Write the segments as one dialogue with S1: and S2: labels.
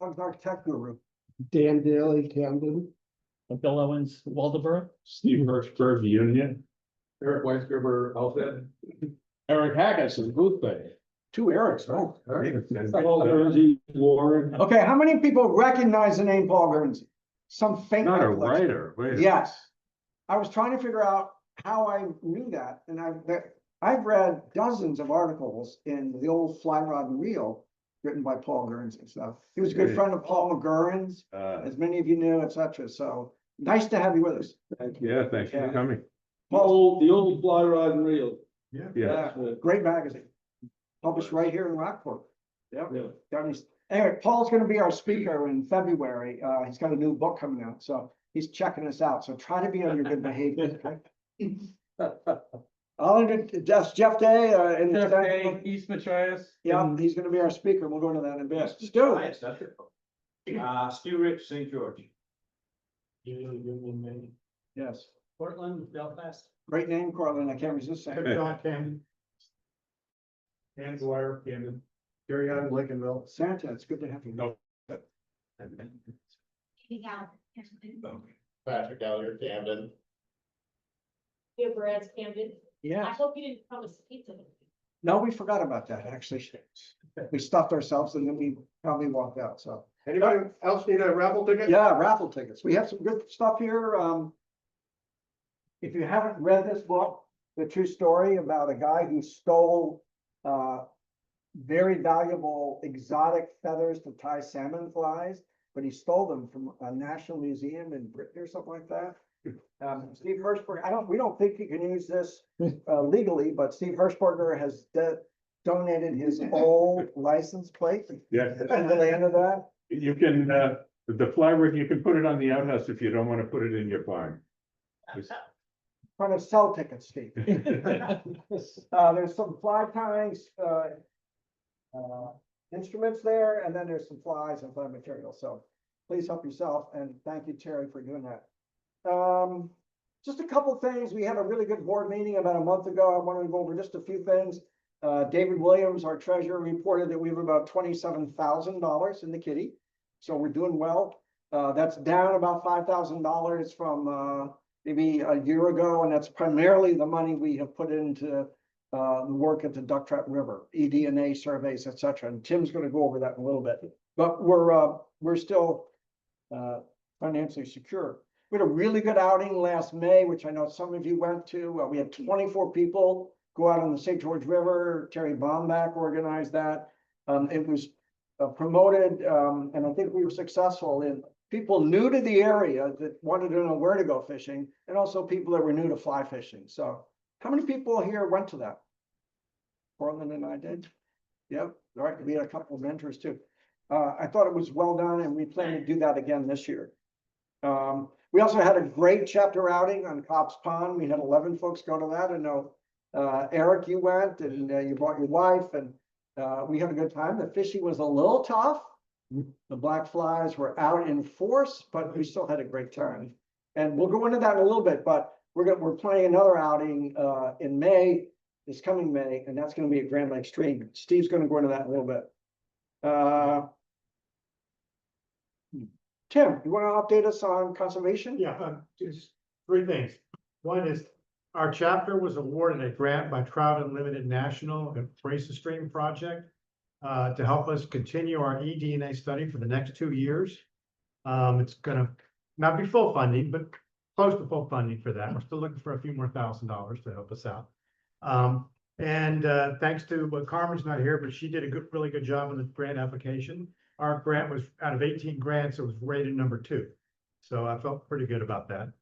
S1: Architect guru. Dan Daly, Camden.
S2: Bill Owens, Waldeboro.
S3: Steve Hirschberg, Union.
S4: Eric Weisgerber, Alfred.
S3: Eric Haggis is Booth Bay.
S1: Two Erics, oh.
S3: Paul Guernsey, Warren.
S1: Okay, how many people recognize the name Paul Guernsey? Some faint
S3: Not a
S1: recollection.
S3: writer, wait.
S1: Yes. I was trying to figure out how I knew that, and I've read dozens of articles in the old Fly Rod and Reel written by Paul Guernsey. So he was a good
S3: Great.
S1: friend of Paul McGurran's, as many of you knew, etc. So nice to have you with us.
S3: Yeah, thanks for
S1: Yeah.
S3: coming.
S4: The old fly rod and reel.
S3: Yeah.
S1: Great magazine. Published right here in Rockport. Yep.
S4: Yeah.
S1: Down east. Anyway, Paul's gonna be our speaker in February. He's got a new book coming out, so he's checking us out. So try to be on your good behavior. Okay? I'll introduce Geoff Day, in the
S2: Jeff
S1: second
S2: Day,
S1: one.
S2: East Machias.
S1: Yeah, he's gonna be our speaker. We'll go into that in a bit. Stu,
S4: Stu Rich, St. George.
S1: yes,
S2: Portland, Belfast.
S1: great name, Cortland. I can't resist saying.
S4: John Camden. Dan Dwyer, Camden. Gary Young, Lincolnville.
S1: Santa, it's good to have you.
S3: No.
S4: Patrick Gallagher, Camden.
S5: Yeah, Brad's Camden. I
S1: Yeah,
S5: hope you didn't promise pizza.
S1: no, we forgot about that, actually. We stuffed ourselves and then we probably walked out, so.
S4: Anybody else need a raffle ticket?
S1: Yeah, raffle tickets. We have some good stuff here. If you haven't read this book, the true story about a guy who stole very valuable exotic feathers to tie salmon flies, but he stole them from a national museum in Britain or something like that. Steve Hirschberg, we don't think you can use this legally, but Steve Hirschberger has donated his old license plate.
S3: Yeah,
S1: And the end of that.
S3: you can, the fly rig, you can put it on the outhouse if you don't want to put it in your barn.
S1: Trying to sell tickets, Steve. There's some fly tying, instruments there, and then there's some flies and fly material, so please help yourself, and thank you, Terry, for doing that. Just a couple things, we had a really good board meeting about a month ago, I wanted to go over just a few things. David Williams, our treasurer, reported that we have about $27,000 in the kitty, so we're doing well. That's down about $5,000 from maybe a year ago, and that's primarily the money we have put into the work at the Duck Trap River, eDNA surveys, etc. And Tim's going to go over that in a little bit. But we're still financially secure. We had a really good outing last May, which I know some of you went to. We had 24 people go out on the St. George River. Terry Bombach organized that. It was promoted, and I think we were successful in people new to the area that wanted to know where to go fishing, and also people that were new to fly fishing. So how many people here went to that? Portland and I did. Yep, all right, we had a couple of mentors too. I thought it was well done, and we plan to do that again this year. We also had a great chapter outing on Cobb's Pond. We had 11 folks go to that. I know Eric, you went, and you brought your wife, and we had a good time. The fishing was a little tough. The black flies were out in force, but we still had a great time. And we'll go into that in a little bit, but we're planning another outing in May, this coming May, and that's going to be at Grand Lake Stream. Steve's going to go into that in a little bit. Tim, you want to update us on conservation?
S6: Yeah, just three things. One is our chapter was awarded a grant by Trout Unlimited National Embrace the Stream project to help us continue our eDNA study for the next 2 years. It's gonna not be full funding, but close to full funding for that. We're still looking for a few more $1,000s to help us out. Thanks to Carmen's not here, but she did a really good job on the grant application. Our grant was out of 18 grants, it was rated number 2. So I felt pretty good about that.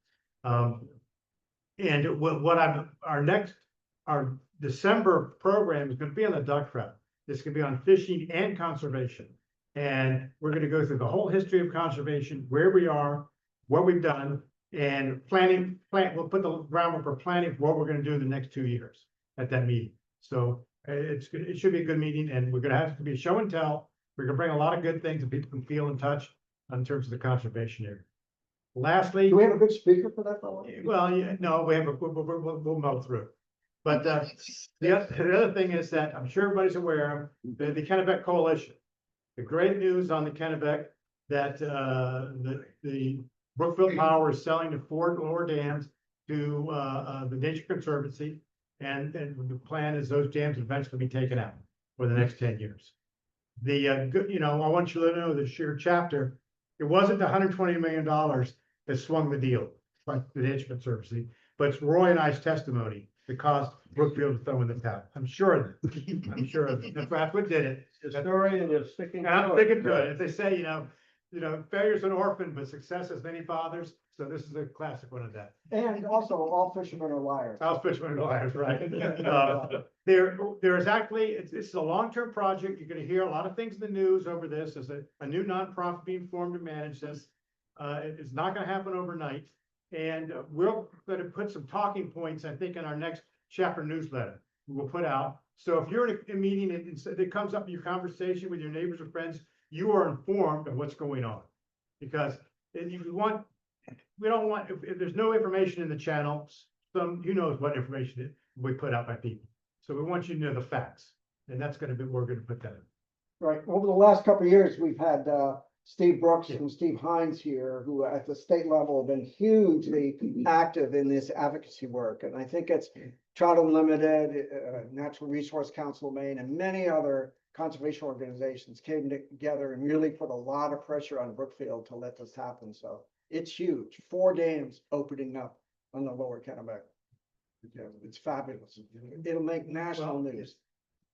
S6: Our December program is going to be on the duck trap. It's going to be on fishing and conservation. And we're going to go through the whole history of conservation, where we are, what we've done, and we'll put the groundwork for planning for what we're going to do in the next 2 years at that meeting. So it should be a good meeting, and we're going to have to be a show and tell. We're going to bring a lot of good things that people can feel and touch in terms of the conservation area. Lastly,
S1: Do we have a good speaker for that?
S6: well, yeah, no, we'll mow through. But the other thing is that I'm sure everybody's aware of the Kennebec Coalition. The great news on the Kennebec that the Brookfield Power is selling the 4 lower dams to the Nature Conservancy. And the plan is those dams eventually be taken out for the next 10 years. The good, you know, I want you to know the sheer chapter, it wasn't the $120 million that swung the deal by the Nature Conservancy, but it's Roy and I's testimony that caused Brookfield to throw in the towel. I'm sure of it. I'm sure of it. That's what did it.
S4: The story and you're sticking.
S6: And I'm thinking good. As they say, you know, failure's an orphan, but success has many fathers. So this is a classic one of that.
S1: And also, all fishermen are liars.
S6: House Fishman and Liars, right? There is actually, it's a long-term project. You're gonna hear a lot of things in the news over this. There's a new nonprofit being formed to manage this. It's not gonna happen overnight. And we're gonna put some talking points, I think, in our next chapter newsletter we'll put out. So if you're in a meeting and it comes up in your conversation with your neighbors or friends, you are informed of what's going on. Because if you want, we don't want, if there's no information in the channel, who knows what information we put out by people. So we want you to know the facts, and that's gonna be, we're gonna put that in.
S1: Right, over the last couple of years, we've had Steve Brooks and Steve Hines here, who at the state level have been hugely active in this advocacy work. And I think it's Trout Unlimited, Natural Resource Council of Maine, and many other conservation organizations came together and really put a lot of pressure on Brookfield to let this happen. So it's huge. 4 dams opening up on the lower Kennebec. It's fabulous. It'll make national news.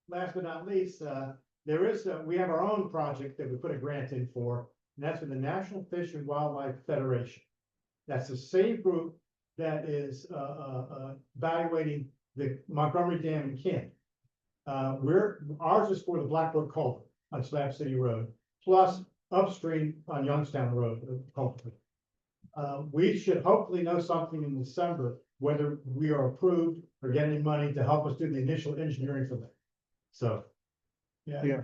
S6: Last but not least, we have our own project that we put a grant in for, and that's with the National Fish and Wildlife Federation. That's the same group that is evaluating the Montgomery Dam in Kent. Ours is for the Black Brook Culvert on Slab City Road, plus upstream on Youngstown Road, hopefully. We should hopefully know something in December, whether we are approved or get any money to help us do the initial engineering for that. So,
S1: Yeah.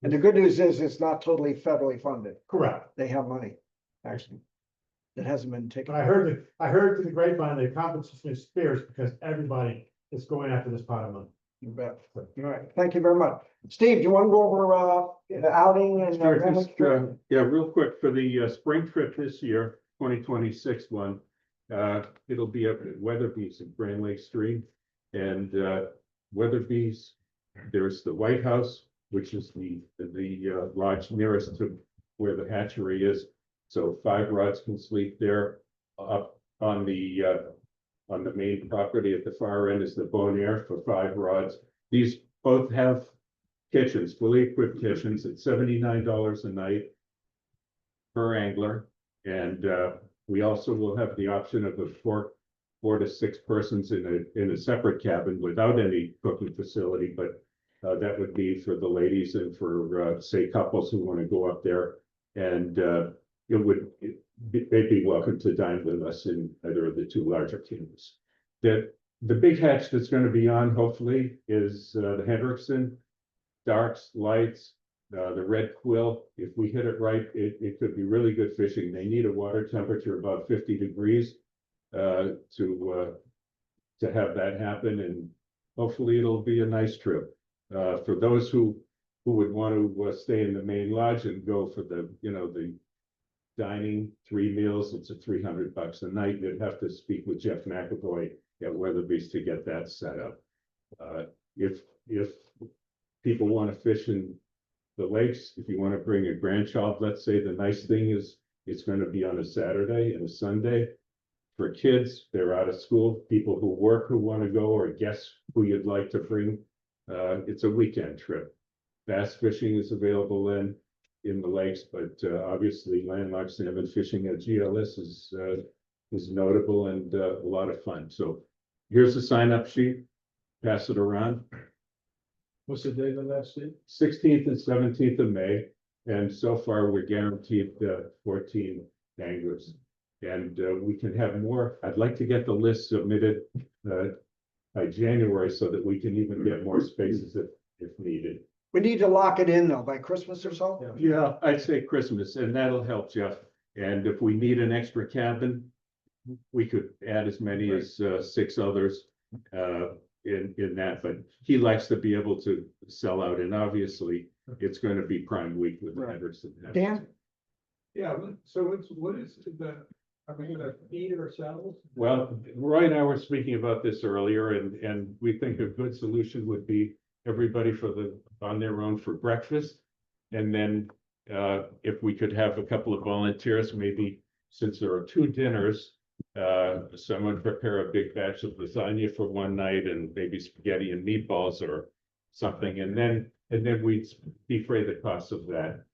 S1: And the good news is it's not totally federally funded.
S6: correct.
S1: They have money, actually. It hasn't been taken.
S6: But I heard through the grapevine, the competition is fierce because everybody is going after this pot of money.
S1: You bet. All right, thank you very much. Steve, do you want to go over the outing and?
S3: Sure, just, yeah, real quick, for the spring trip this year, 2026 one, it'll be up at Weatherby's at Grand Lake Stream. And Weatherby's, there's the White House, which is the lodge nearest to where the hatchery is. So 5 rods can sleep there. Up on the main property at the far end is the Bon Air for 5 rods. These both have kitchens, fully equipped kitchens at $79 a night per angler. And we also will have the option of a 4 to 6 persons in a separate cabin without any cooking facility, but that would be for the ladies and for say couples who want to go up there. And they'd be welcome to dine with us in either of the 2 larger cabins. The big hatch that's going to be on hopefully is the Hendrickson, darks, lights, the red quill. If we hit it right, it could be really good fishing. They need a water temperature above 50 degrees to have that happen, and hopefully it'll be a nice trip. For those who would want to stay in the main lodge and go for the dining 3 meals, it's at $300 a night. You'd have to speak with Geoff McAvoy at Weatherby's to get that set up. If people want to fish in the lakes, if you want to bring a grandchild, let's say, the nice thing is it's going to be on a Saturday and a Sunday. For kids, they're out of school, people who work who want to go, or guests who you'd like to bring. It's a weekend trip. Bass fishing is available in the lakes, but obviously landlocked salmon fishing at GLS is notable and a lot of fun. So here's the sign-up sheet. Pass it around.
S4: What's the date on that, Steve?
S3: 16th and 17th of May, and so far we're guaranteed 14 anglers. And we can have more. I'd like to get the list submitted by January so that we can even get more spaces if needed.
S1: We need to lock it in though, by Christmas or so.
S3: Yeah, I'd say Christmas, and that'll help, Geoff. And if we need an extra cabin, we could add as many as 6 others in that, but he likes to be able to sell out. And obviously, it's going to be prime week with the
S1: Right.
S3: Henderson.
S1: Dan?
S4: Yeah, so what is are we gonna feed ourselves?
S3: Well, Roy and I were speaking about this earlier, and we think a good solution would be everybody on their own for breakfast. And then, if we could have a couple of volunteers, maybe since there are 2 dinners, someone prepare a big batch of lasagna for one night and maybe spaghetti and meatballs or something. And then we'd defray the cost of that,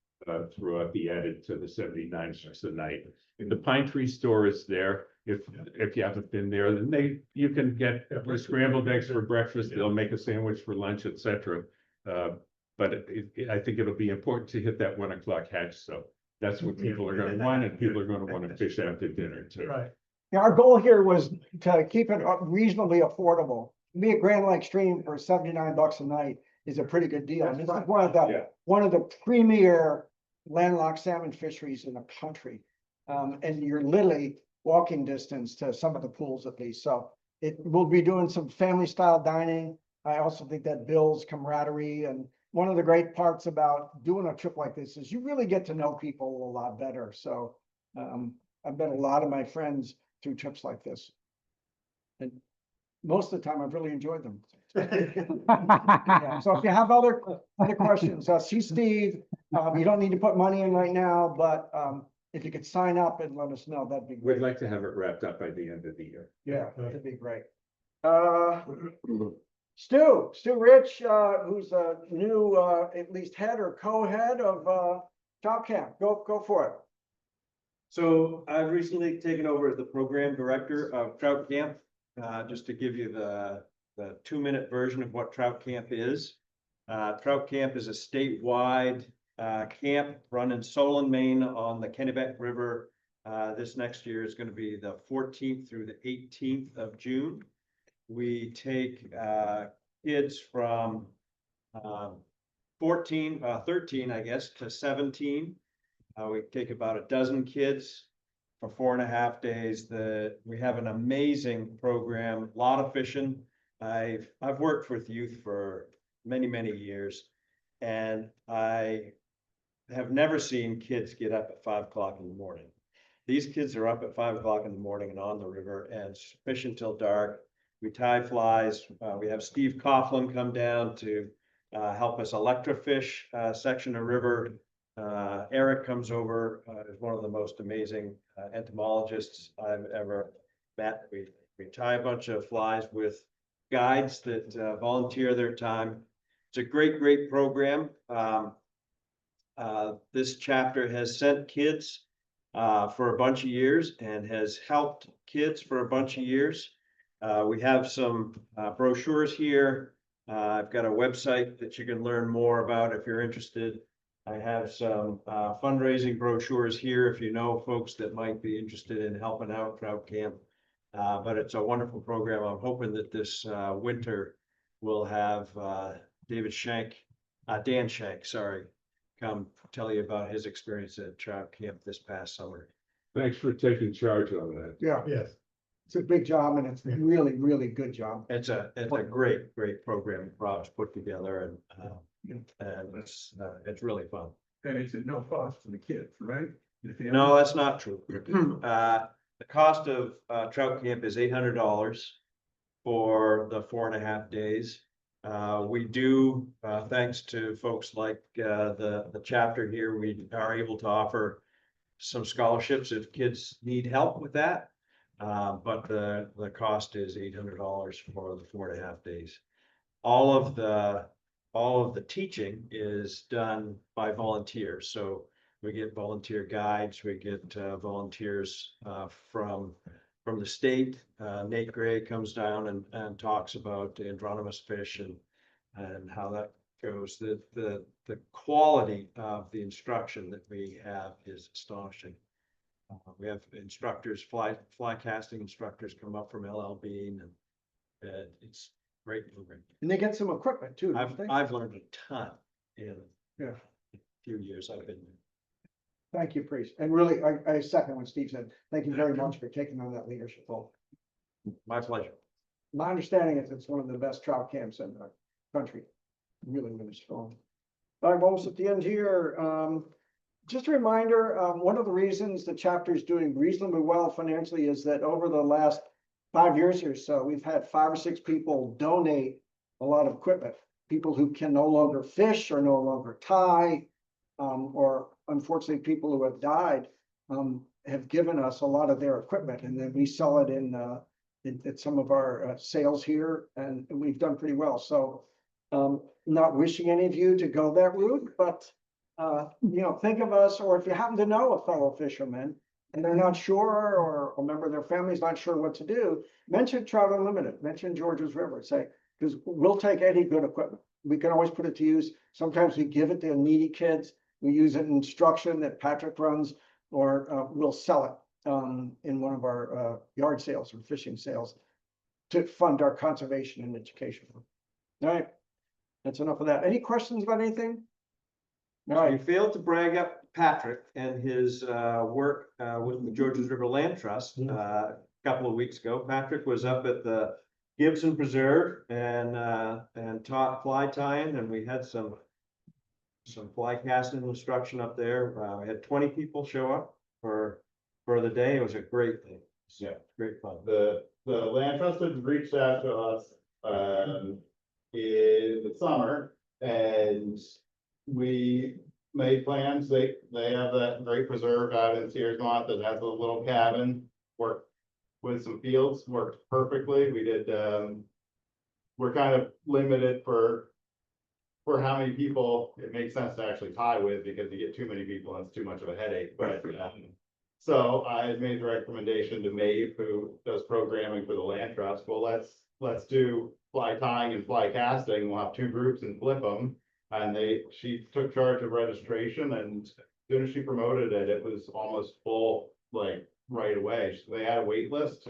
S3: throughout the added to the 79 cents a night. And the Pine Tree store is there. If you haven't been there, then you can get scrambled eggs for breakfast. They'll make a sandwich for lunch, etc. But I think it'll be important to hit that 1 o'clock hatch. So that's what people are going to want, and people are going to want to fish after dinner too.
S6: Right.
S1: Yeah, our goal here was to keep it reasonably affordable. To me, a Grand Lake Stream for $79 a night is a pretty good deal. And this is
S3: Yeah.
S1: one of the premier landlocked salmon fisheries in the country. And you're literally walking distance to some of the pools at least. So we'll be doing some family style dining. I also think that builds camaraderie. And one of the great parts about doing a trip like this is you really get to know people a lot better. So I've met a lot of my friends through trips like this. And most of the time, I've really enjoyed them. Yeah, so if you have other questions, see Steve. You don't need to put money in right now, but if you could sign up and let us know, that'd be
S3: We'd
S1: great.
S3: like to have it wrapped up by the end of the year.
S1: Yeah, that'd be great. Stu Rich, who's a new, at least head or co-head of Trout Camp. Go for it.
S7: So I've recently taken over as the program director of Trout Camp. Just to give you the 2-minute version of what Trout Camp is. Trout Camp is a statewide camp run in Solon, Maine on the Kennebec River. This next year is going to be the 14th through the 18th of June. We take kids from 13, I guess, to 17. We take about a dozen kids for 4.5 days. We have an amazing program, a lot of fishing. I've worked with youth for many, many years, and I have never seen kids get up at 5 o'clock in the morning. These kids are up at 5 o'clock in the morning and on the river and fish until dark. We tie flies. We have Steve Coughlin come down to help us electrofish section of river. Eric comes over, is one of the most amazing entomologists I've ever met. We tie a bunch of flies with guides that volunteer their time. It's a great program. This chapter has sent kids for a bunch of years and has helped kids for a bunch of years. We have some brochures here. I've got a website that you can learn more about if you're interested. I have some fundraising brochures here if you know folks that might be interested in helping out Trout Camp. But it's a wonderful program. I'm hoping that this winter we'll have Dan Shank, sorry, come tell you about his experience at Trout Camp this past summer.
S3: Thanks for taking charge on that.
S1: Yeah,
S6: Yes.
S1: it's a big job and it's really good job.
S7: It's a great program Rob's put together, and it's really fun.
S4: And it's at no cost to the kids, right?
S7: No, that's not true. The cost of Trout Camp is $800 for the 4.5 days. We do, thanks to folks like the chapter here, we are able to offer some scholarships if kids need help with that. But the cost is $800 for the 4.5 days. All of the teaching is done by volunteers. So we get volunteer guides, we get volunteers from the state. Nate Gray comes down and talks about the anadromous fish and how that goes. The quality of the instruction that we have is astonishing. We have instructors, fly casting instructors come up from LL Bean, and it's great program.
S1: And they get some equipment too, don't they?
S7: I've learned a ton in
S1: Yeah.
S7: a few years I've been there.
S1: Thank you, Priest. And really, I second what Steve said. Thank you very much for taking on that leadership role.
S7: My pleasure.
S1: My understanding is it's one of the best trout camps in the country. Really strong. I'm almost at the end here. Just a reminder, one of the reasons the chapter is doing reasonably well financially is that over the last 5 years or so, we've had 5 or 6 people donate a lot of equipment. People who can no longer fish or no longer tie, or unfortunately, people who have died, have given us a lot of their equipment, and then we sell it in at some of our sales here, and we've done pretty well. So, not wishing any of you to go that route, but think of us, or if you happen to know a fellow fisherman and they're not sure, or a member of their family's not sure what to do, mention Trout Unlimited, mention Georges River, say, because we'll take any good equipment. We can always put it to use. Sometimes we give it to needy kids. We use it in instruction that Patrick runs, or we'll sell it in one of our yard sales or fishing sales to fund our conservation and education. All right, that's enough of that. Any questions about anything? All
S7: We
S1: right,
S7: failed to brag up Patrick and his work with the Georges River Land Trust a couple of weeks ago. Patrick was up at the Gibson Preserve and taught fly tying, and we had some fly casting instruction up there. We had 20 people show up for the day. It was a great thing.
S8: Yeah.
S7: Great fun.
S8: The land trust had reached out to us in the summer, and we made plans. They have that great preserve out in Searsmont that has a little cabin, worked with some fields, worked perfectly. We did we're kind of limited for how many people it makes sense to actually tie with, because you get too many people and it's too much of a headache. But so I had made the recommendation to Maeve, who does programming for the land trust. Well, let's do fly tying and fly casting. We'll have 2 groups and flip them. And she took charge of registration, and as soon as she promoted it, it was almost full, like right away. They had a wait list.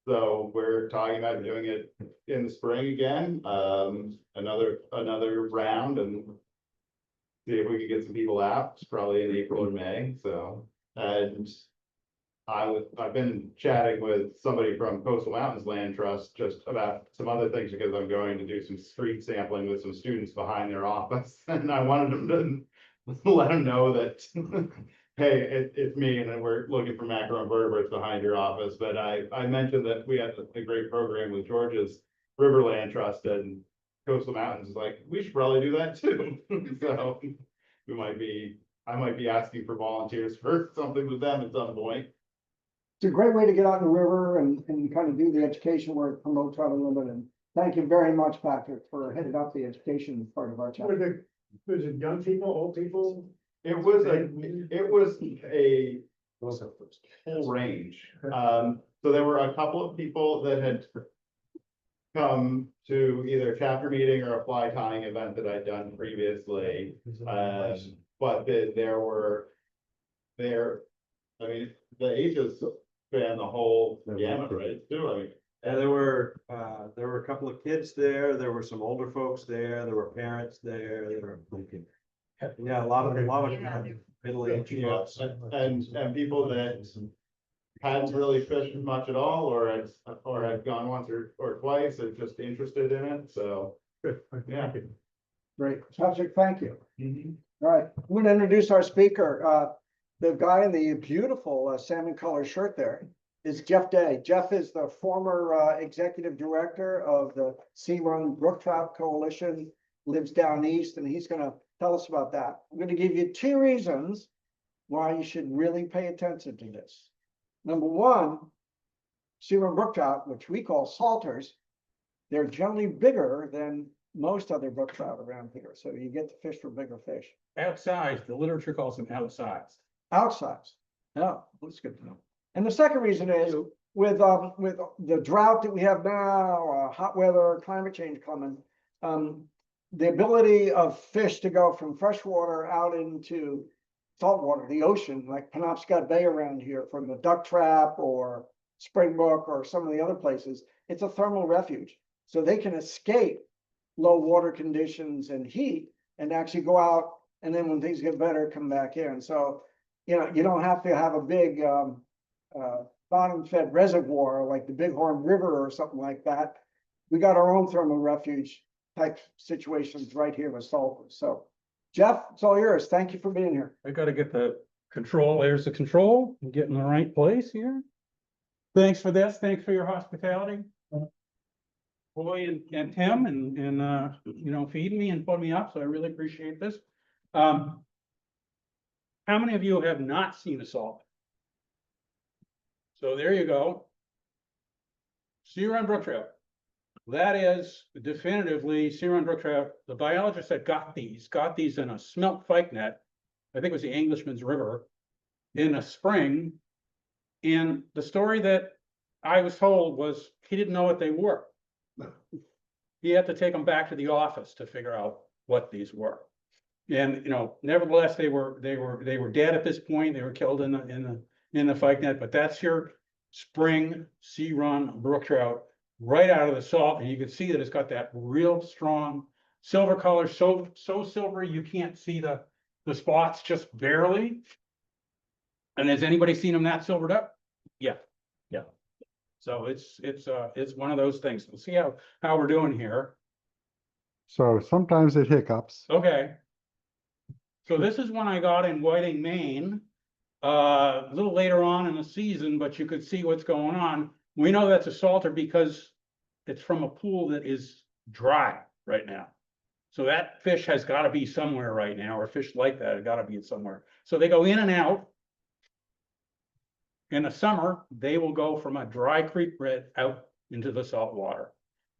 S8: So we're talking about doing it in the spring again, another round, and see if we can get some people out. It's probably in April or May. So, and I've been chatting with somebody from Coastal Mountains Land Trust just about some other things, because I'm going to do some street sampling with some students behind their office, and I wanted them to let them know that hey, it's me, and then we're looking for macroinvertebrates behind your office. But I mentioned that we had a great program with George's River Land Trust, and Coastal Mountains is like, we should probably do that too. So I might be asking for volunteers for something with them at some point.
S1: it's a great way to get out in the river and kind of do the education work, promote Trout Unlimited. And thank you very much, Patrick, for heading up the education part of our chapter.
S6: Was it young people, old people?
S8: It was a whole range. So there were a couple of people that had come to either a chapter meeting or a fly tying event that I'd done previously. But I mean, the ages span the whole gamut, right? Too, I mean.
S7: And there were a couple of kids there. There were some older folks there. There were parents there. There were, yeah, a lot of middle-aged
S8: Yeah,
S7: folks.
S8: and people that hadn't really fished much at all, or had gone once or twice, and just interested in it, so. Yeah.
S1: Great. Patrick, thank you. All right, I'm going to introduce our speaker. The guy in the beautiful salmon color shirt there is Geoff Day. Geoff is the former executive director of the Sea-Run Brook Trout Coalition, lives down east, and he's going to tell us about that. I'm going to give you 2 reasons why you should really pay attention to this. Number 1, Sea-Run Brook Trout, which we call salters, they're generally bigger than most other brook trout around here. So you get to fish for bigger fish.
S2: Outsized, the literature calls them outsized.
S1: Outsized. Oh, that's good to know. And the second reason is with the drought that we have now, hot weather, climate change coming, the ability of fish to go from freshwater out into saltwater, the ocean, like Penobscot Bay around here, from the duck trap or Springbrook or some of the other places, it's a thermal refuge. So they can escape low water conditions and heat and actually go out, and then when things get better, come back in. So, you don't have to have a big bottom-fed reservoir like the Bighorn River or something like that. We got our own thermal refuge type situations right here with saltwater. So Jeff, it's all yours. Thank you for being here.
S2: I gotta get the control, there's the control, and get in the right place here. Thanks for this, thanks for your hospitality. Boy and Tim and you know, feeding me and putting me up, so I really appreciate this. How many of you have not seen a salt? So there you go. Sea-Run Brook Trout. That is definitively Sea-Run Brook Trout. The biologist that got these in a smelt fyke net. I think it was the Englishman's River in a spring. And the story that I was told was he didn't know what they were. He had to take them back to the office to figure out what these were. And, you know, nevertheless, they were dead at this point. They were killed in the fyke net, but that's your spring Sea-Run Brook Trout right out of the salt. And you can see that it's got that real strong silver color, so silvery you can't see the spots, just barely. And has anybody seen them that silvered up? Yeah. So it's one of those things. We'll see how we're doing here.
S9: So sometimes it hiccups.
S2: Okay. So this is one I got in Whiting, Maine, a little later on in the season, but you could see what's going on. We know that's a salter because it's from a pool that is dry right now. So that fish has got to be somewhere right now, or fish like that have got to be somewhere. So they go in and out. In the summer, they will go from a dry creek bed out into the salt water,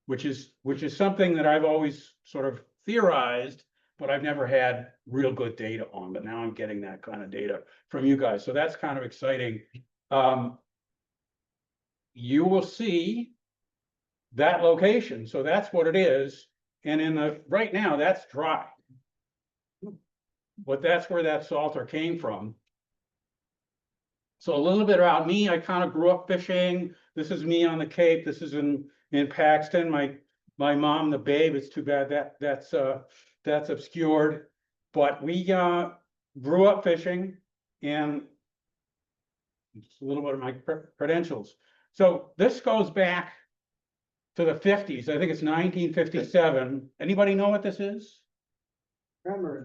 S2: which is something that I've always sort of theorized, but I've never had real good data on. But now I'm getting that kind of data from you guys. So that's kind of exciting. You will see that location. So that's what it is. And right now, that's dry. But that's where that salter came from. So a little bit about me, I kind of grew up fishing. This is me on the Cape. This is in Paxton. My mom, the babe, it's too bad that's obscured. But we grew up fishing, and just a little bit of my credentials. So this goes back to the 50s. I think it's 1957. Anybody know what this is? Cranberry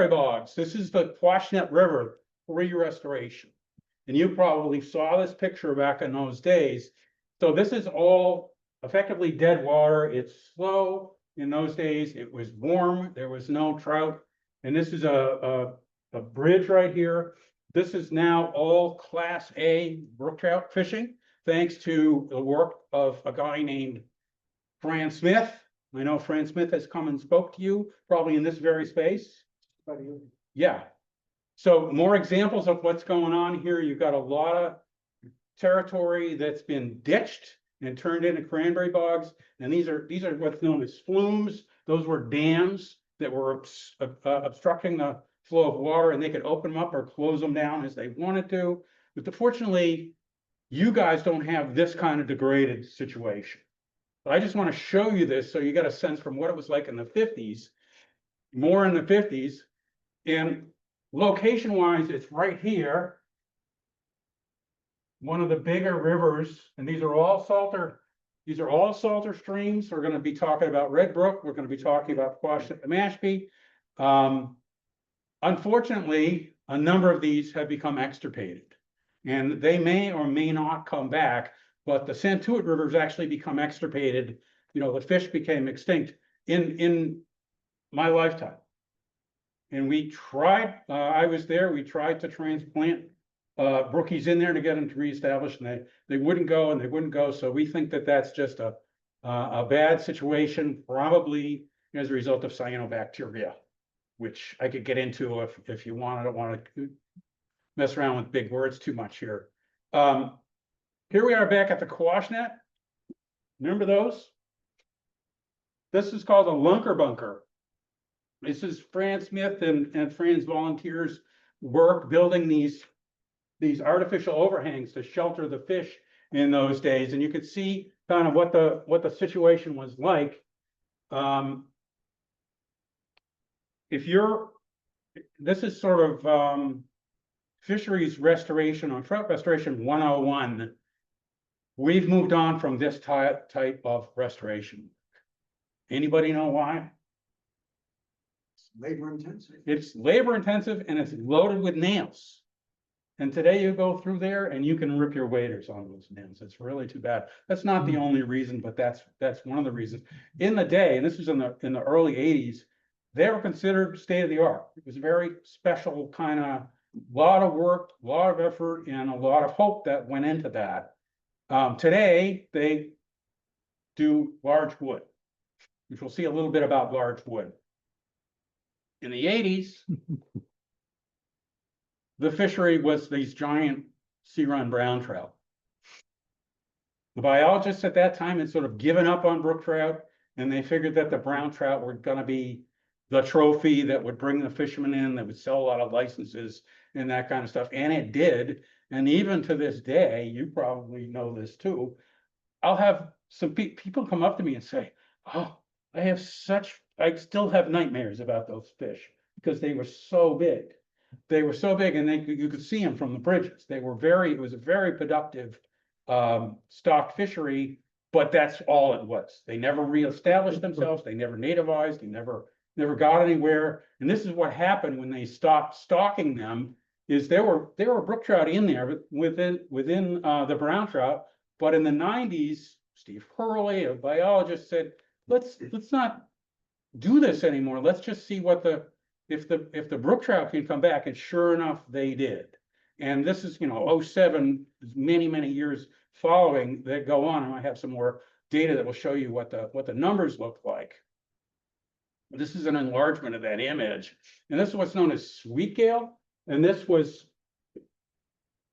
S2: bogs. This is the Quashnet River pre-restoration. And you probably saw this picture back in those days. So this is all effectively dead water. It's slow. In those days, it was warm. There was no trout. And this is a bridge right here. This is now all Class A brook trout fishing, thanks to the work of a guy named Fran Smith. I know Fran Smith has come and spoke to you, probably in this very space. Yeah. So more examples of what's going on here. You've got a lot of territory that's been ditched and turned into cranberry bogs. And these are what's known as flumes. Those were dams that were obstructing the flow of water, and they could open them up or close them down as they wanted to. But fortunately, you guys don't have this kind of degraded situation. But I just want to show you this so you get a sense from what it was like in the 50s, more in the 50s. And location-wise, it's right here. One of the bigger rivers, and these are all salter streams. We're going to be talking about Red Brook. We're going to be talking about Quashnet and Mashpee. Unfortunately, a number of these have become extirpated, and they may or may not come back, but the Santuit River's actually become extirpated. You know, the fish became extinct in my lifetime. And we tried, I was there, we tried to transplant brookies in there to get them to reestablish, and they wouldn't go and they wouldn't go. So we think that that's just a bad situation, probably as a result of cyanobacteria, which I could get into if you want. I don't want to mess around with big words too much here. Here we are back at the Quashnet. Remember those? This is called a lunker bunker. This is Fran Smith and Fran's volunteers' work building these artificial overhangs to shelter the fish in those days. And you could see kind of what the situation was like. This is sort of fisheries restoration or trout restoration 101. We've moved on from this type of restoration. Anybody know why?
S1: Labor intensive.
S2: It's labor intensive and it's loaded with nails. And today you go through there and you can rip your waders on those nails. It's really too bad. That's not the only reason, but that's one of the reasons. In the day, and this was in the early 80s, they were considered state of the art. It was a very special kind of lot of work, a lot of effort, and a lot of hope that went into that. Today, they do large wood, which we'll see a little bit about large wood. In the 80s, the fishery was these giant sea-run brown trout. The biologists at that time had sort of given up on brook trout, and they figured that the brown trout were gonna be the trophy that would bring the fishermen in, that would sell a lot of licenses and that kind of stuff, and it did. And even to this day, you probably know this too, I'll have some people come up to me and say, oh, I still have nightmares about those fish because they were so big. They were so big and you could see them from the bridges. It was a very productive stocked fishery, but that's all it was. They never reestablished themselves. They never nativized. They never got anywhere. And this is what happened when they stopped stocking them, is there were brook trout in there within the brown trout. But in the 90s, Steve Hurley, a biologist, said, let's not do this anymore. Let's just see if the brook trout can come back. And sure enough, they did. And this is, 07, many years following that go on. And I have some more data that will show you what the numbers look like. This is an enlargement of that image. And this is what's known as sweet gale. And this was,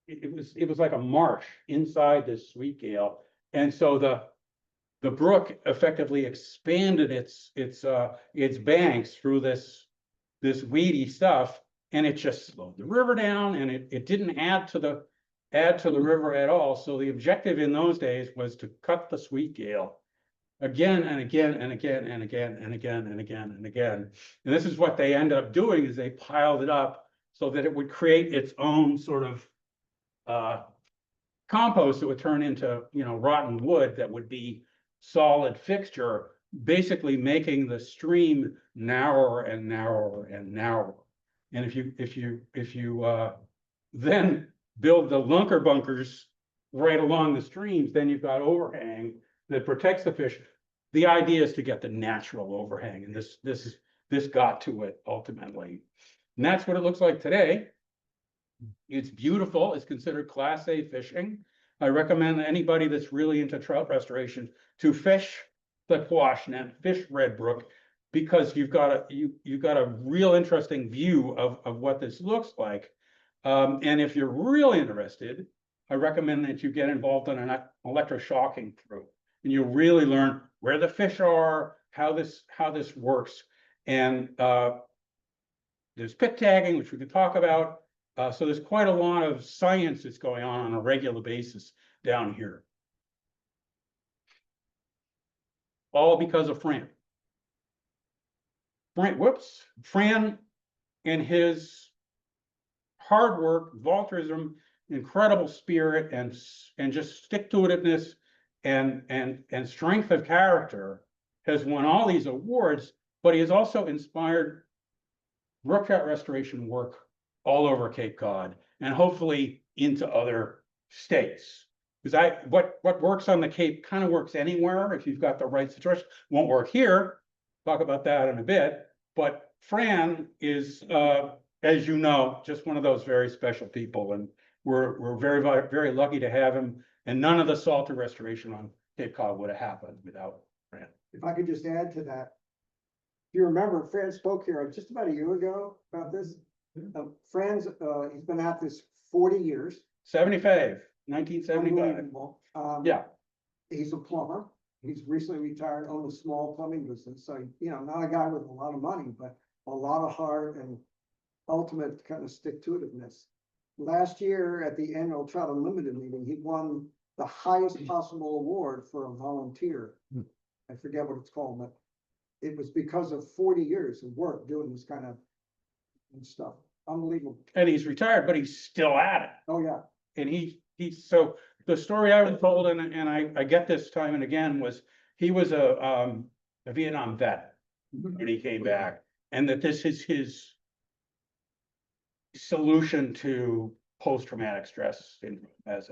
S2: it was like a marsh inside this sweet gale. And so the brook effectively expanded its banks through this weedy stuff, and it just slowed the river down, and it didn't add to the river at all. So the objective in those days was to cut the sweet gale again and again and again and again and again and again and again. And this is what they ended up doing, is they piled it up so that it would create its own sort of compost that would turn into, rotten wood that would be solid fixture, basically making the stream narrower and narrower and narrower. And if you then build the lunker bunkers right along the streams, then you've got overhang that protects the fish. The idea is to get the natural overhang, and this got to it ultimately. And that's what it looks like today. It's beautiful. It's considered Class A fishing. I recommend anybody that's really into trout restoration to fish the Quashnet, fish Red Brook, because you've got a real interesting view of what this looks like. And if you're really interested, I recommend that you get involved in an electroshocking crew, and you'll really learn where the fish are, how this works. And there's pit tagging, which we can talk about. So there's quite a lot of science that's going on a regular basis down here. All because of Fran. Fran and his hard work, volunteerism, incredible spirit, and just stick-to-itiveness and strength of character has won all these awards, but he has also inspired brook trout restoration work all over Cape Cod and hopefully into other states. Because what works on the Cape kind of works anywhere if you've got the right situation. Won't work here. Talk about that in a bit. But Fran is, as you know, just one of those very special people, and we're very, very lucky to have him. And none of the salter restoration on Cape Cod would have happened without Fran.
S1: If I could just add to that, if you remember, Fran spoke here just about a year ago about this. Fran's, he's been at this 40 years.
S2: 1975.
S1: Unbelievable.
S2: Yeah.
S1: He's a plumber. He's recently retired, owned a small plumbing business. So, not a guy with a lot of money, but a lot of heart and ultimate kind of stick-to-itiveness. Last year at the annual Trout Unlimited meeting, he won the highest possible award for a volunteer. I forget what it's called, but it was because of 40 years of work doing this kind of stuff. Unbelievable.
S2: And he's retired, but he's still at it.
S1: Oh, yeah.
S2: And so the story I was told, and I get this time and again, was he was a Vietnam vet when he came back. and that this is his solution to post-traumatic stress syndrome as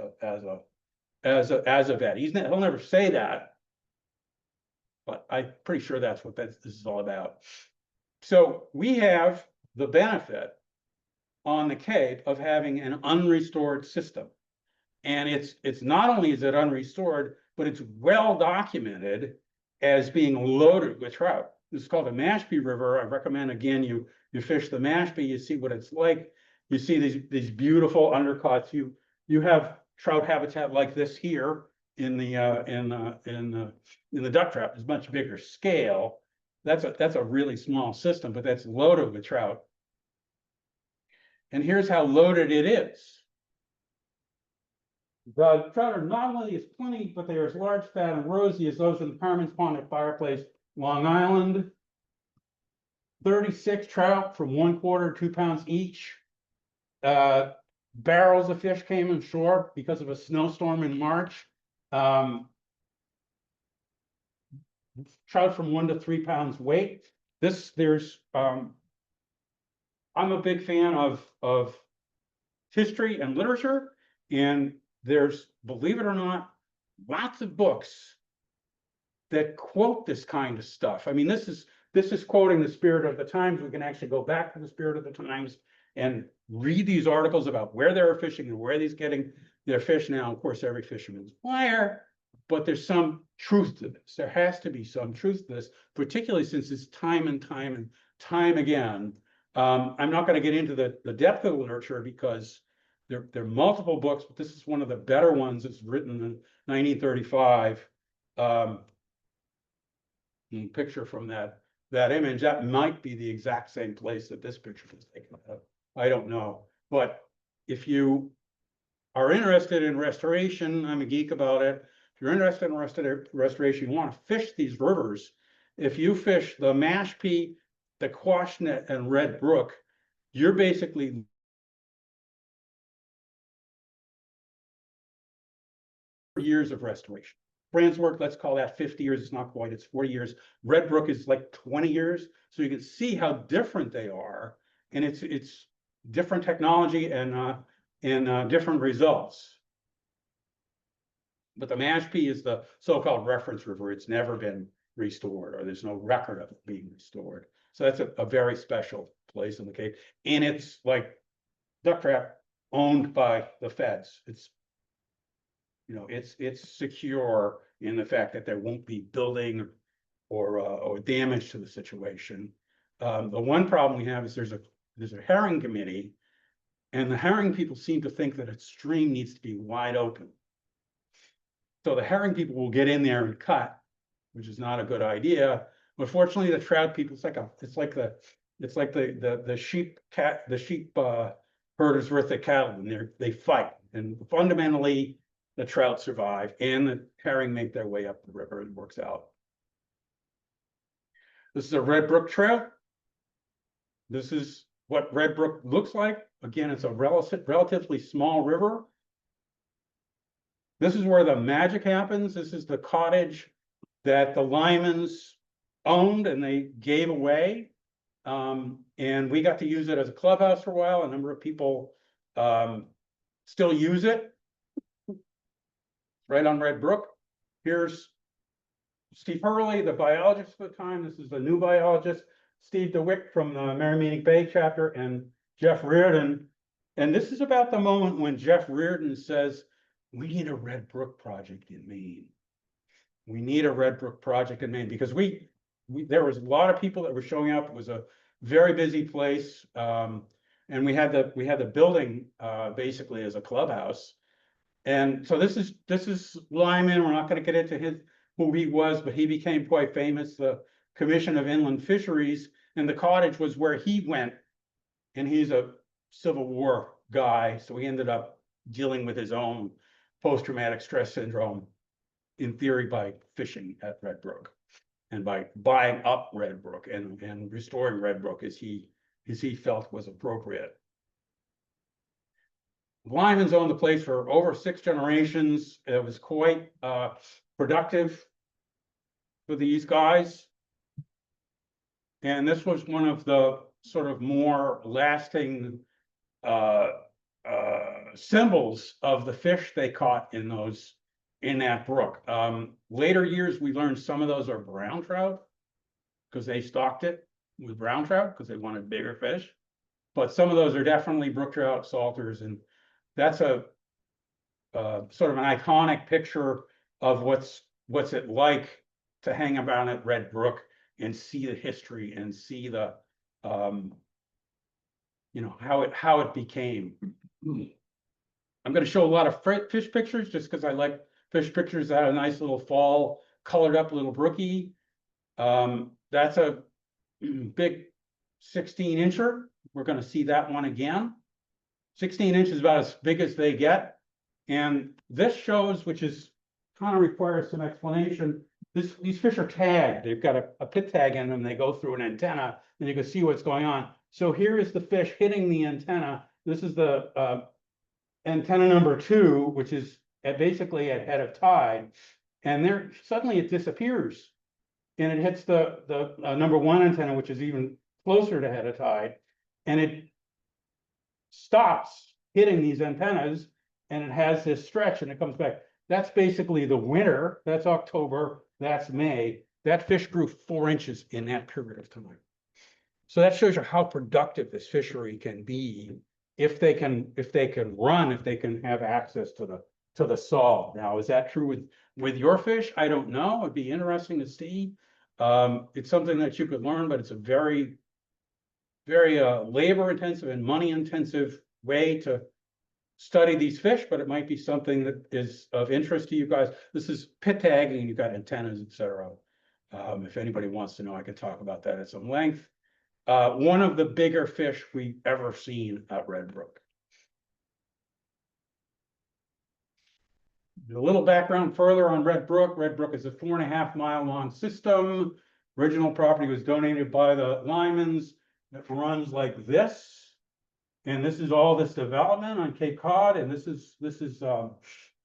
S2: a vet. He'll never say that, but I'm pretty sure that's what this is all about. So we have the benefit on the Cape of having an unrestored system. And it's not only is it unrestored, but it's well documented as being loaded with trout. This is called the Mashpee River. I recommend, again, you fish the Mashpee, you see what it's like. You see these beautiful undercuts. You have trout habitat like this here in the duck trap. It's much bigger scale. That's a really small system, but that's loaded with trout. And here's how loaded it is. The trout are not only as plenty, but they are as large, fat, and rosy as those in the Carmen's Pond at Fireplace, Long Island. 36 trout from 1/4 to 2 pounds each. Barrels of fish came ashore because of a snowstorm in March. Trout from 1 to 3 pounds weight. I'm a big fan of history and literature, and there's, believe it or not, lots of books that quote this kind of stuff. I mean, this is quoting the spirit of the times. We can actually go back to the spirit of the times and read these articles about where they're fishing and where he's getting their fish. Now, of course, every fisherman's a liar, but there's some truth to this. There has to be some truth to this, particularly since it's time and time again. I'm not going to get into the depth of the literature because there are multiple books, but this is one of the better ones. It's written in 1935. Picture from that image, that might be the exact same place that this picture was taken of. I don't know. But if you are interested in restoration, I'm a geek about it. If you're interested in restoration, you want to fish these rivers. If you fish the Mashpee, the Quashnet, and Red Brook, you're basically years of restoration. Brand's work, let's call that 50 years. It's not quite, it's 40 years. Red Brook is like 20 years. So you can see how different they are. And it's different technology and different results. But the Mashpee is the so-called reference river. It's never been restored, or there's no record of it being restored. So that's a very special place in the Cape. And it's like duck trap owned by the feds. It's, you know, it's secure in the fact that there won't be building or damage to the situation. The one problem we have is there's a herring committee, and the herring people seem to think that a stream needs to be wide open. So the herring people will get in there and cut, which is not a good idea. But fortunately, the trout people, it's like the sheep herders versus the cattle, and they fight, and fundamentally the trout survive and the herring make their way up the river. It works out. This is a Red Brook trout. This is what Red Brook looks like. Again, it's a relatively small river. This is where the magic happens. This is the cottage that the Lymans owned and they gave away. And we got to use it as a clubhouse for a while. A number of people still use it. Right on Red Brook. Here's Steve Hurley, the biologist at the time. This is the new biologist, Steve DeWitt from the Merrimack Bay chapter, and Geoff Reardon. And this is about the moment when Geoff Reardon says, we need a Red Brook project in Maine. We need a Red Brook project in Maine, because there was a lot of people that were showing up. It was a very busy place. And we had the building basically as a clubhouse. And so this is Lyman. We're not going to get into who he was, but he became quite famous, the Commission of Inland Fisheries, and the cottage was where he went. And he's a Civil War guy, so he ended up dealing with his own post-traumatic stress syndrome, in theory, by fishing at Red Brook and by buying up Red Brook and restoring Red Brook as he felt was appropriate. Lyman's owned the place for over 6 generations. It was quite productive for these guys. And this was one of the sort of more lasting symbols of the fish they caught in that brook. Later years, we learned some of those are brown trout because they stocked it with brown trout because they wanted bigger fish. But some of those are definitely brook trout, salters, and that's a sort of an iconic picture of what's it like to hang around at Red Brook and see the history and see the how it became. I'm going to show a lot of fish pictures just because I like fish pictures that have a nice little fall colored up little brookie. That's a big 16-incher. We're going to see that one again. 16 inches is about as big as they get. And this shows, which is kind of requires some explanation. These fish are tagged. They've got a pit tag in them. They go through an antenna, and you can see what's going on. So here is the fish hitting the antenna. This is the antenna number 2, which is basically at head of tide. And there suddenly it disappears. And it hits the number 1 antenna, which is even closer to head of tide. And it stops hitting these antennas, and it has this stretch, and it comes back. That's basically the winter. That's October. That's May. That fish grew 4 inches in that period of time. So that shows you how productive this fishery can be if they can run, if they can have access to the salt. Now, is that true with your fish? I don't know. It'd be interesting to see. It's something that you could learn, but it's a very, very labor intensive and money intensive way to study these fish, but it might be something that is of interest to you guys. This is pit tagging, you've got antennas, etc. If anybody wants to know, I could talk about that at some length. One of the bigger fish we've ever seen at Red Brook. A little background further on Red Brook. Red Brook is a 4.5 mile long system. Original property was donated by the Lymans. It runs like this. And this is all this development on Cape Cod, and this is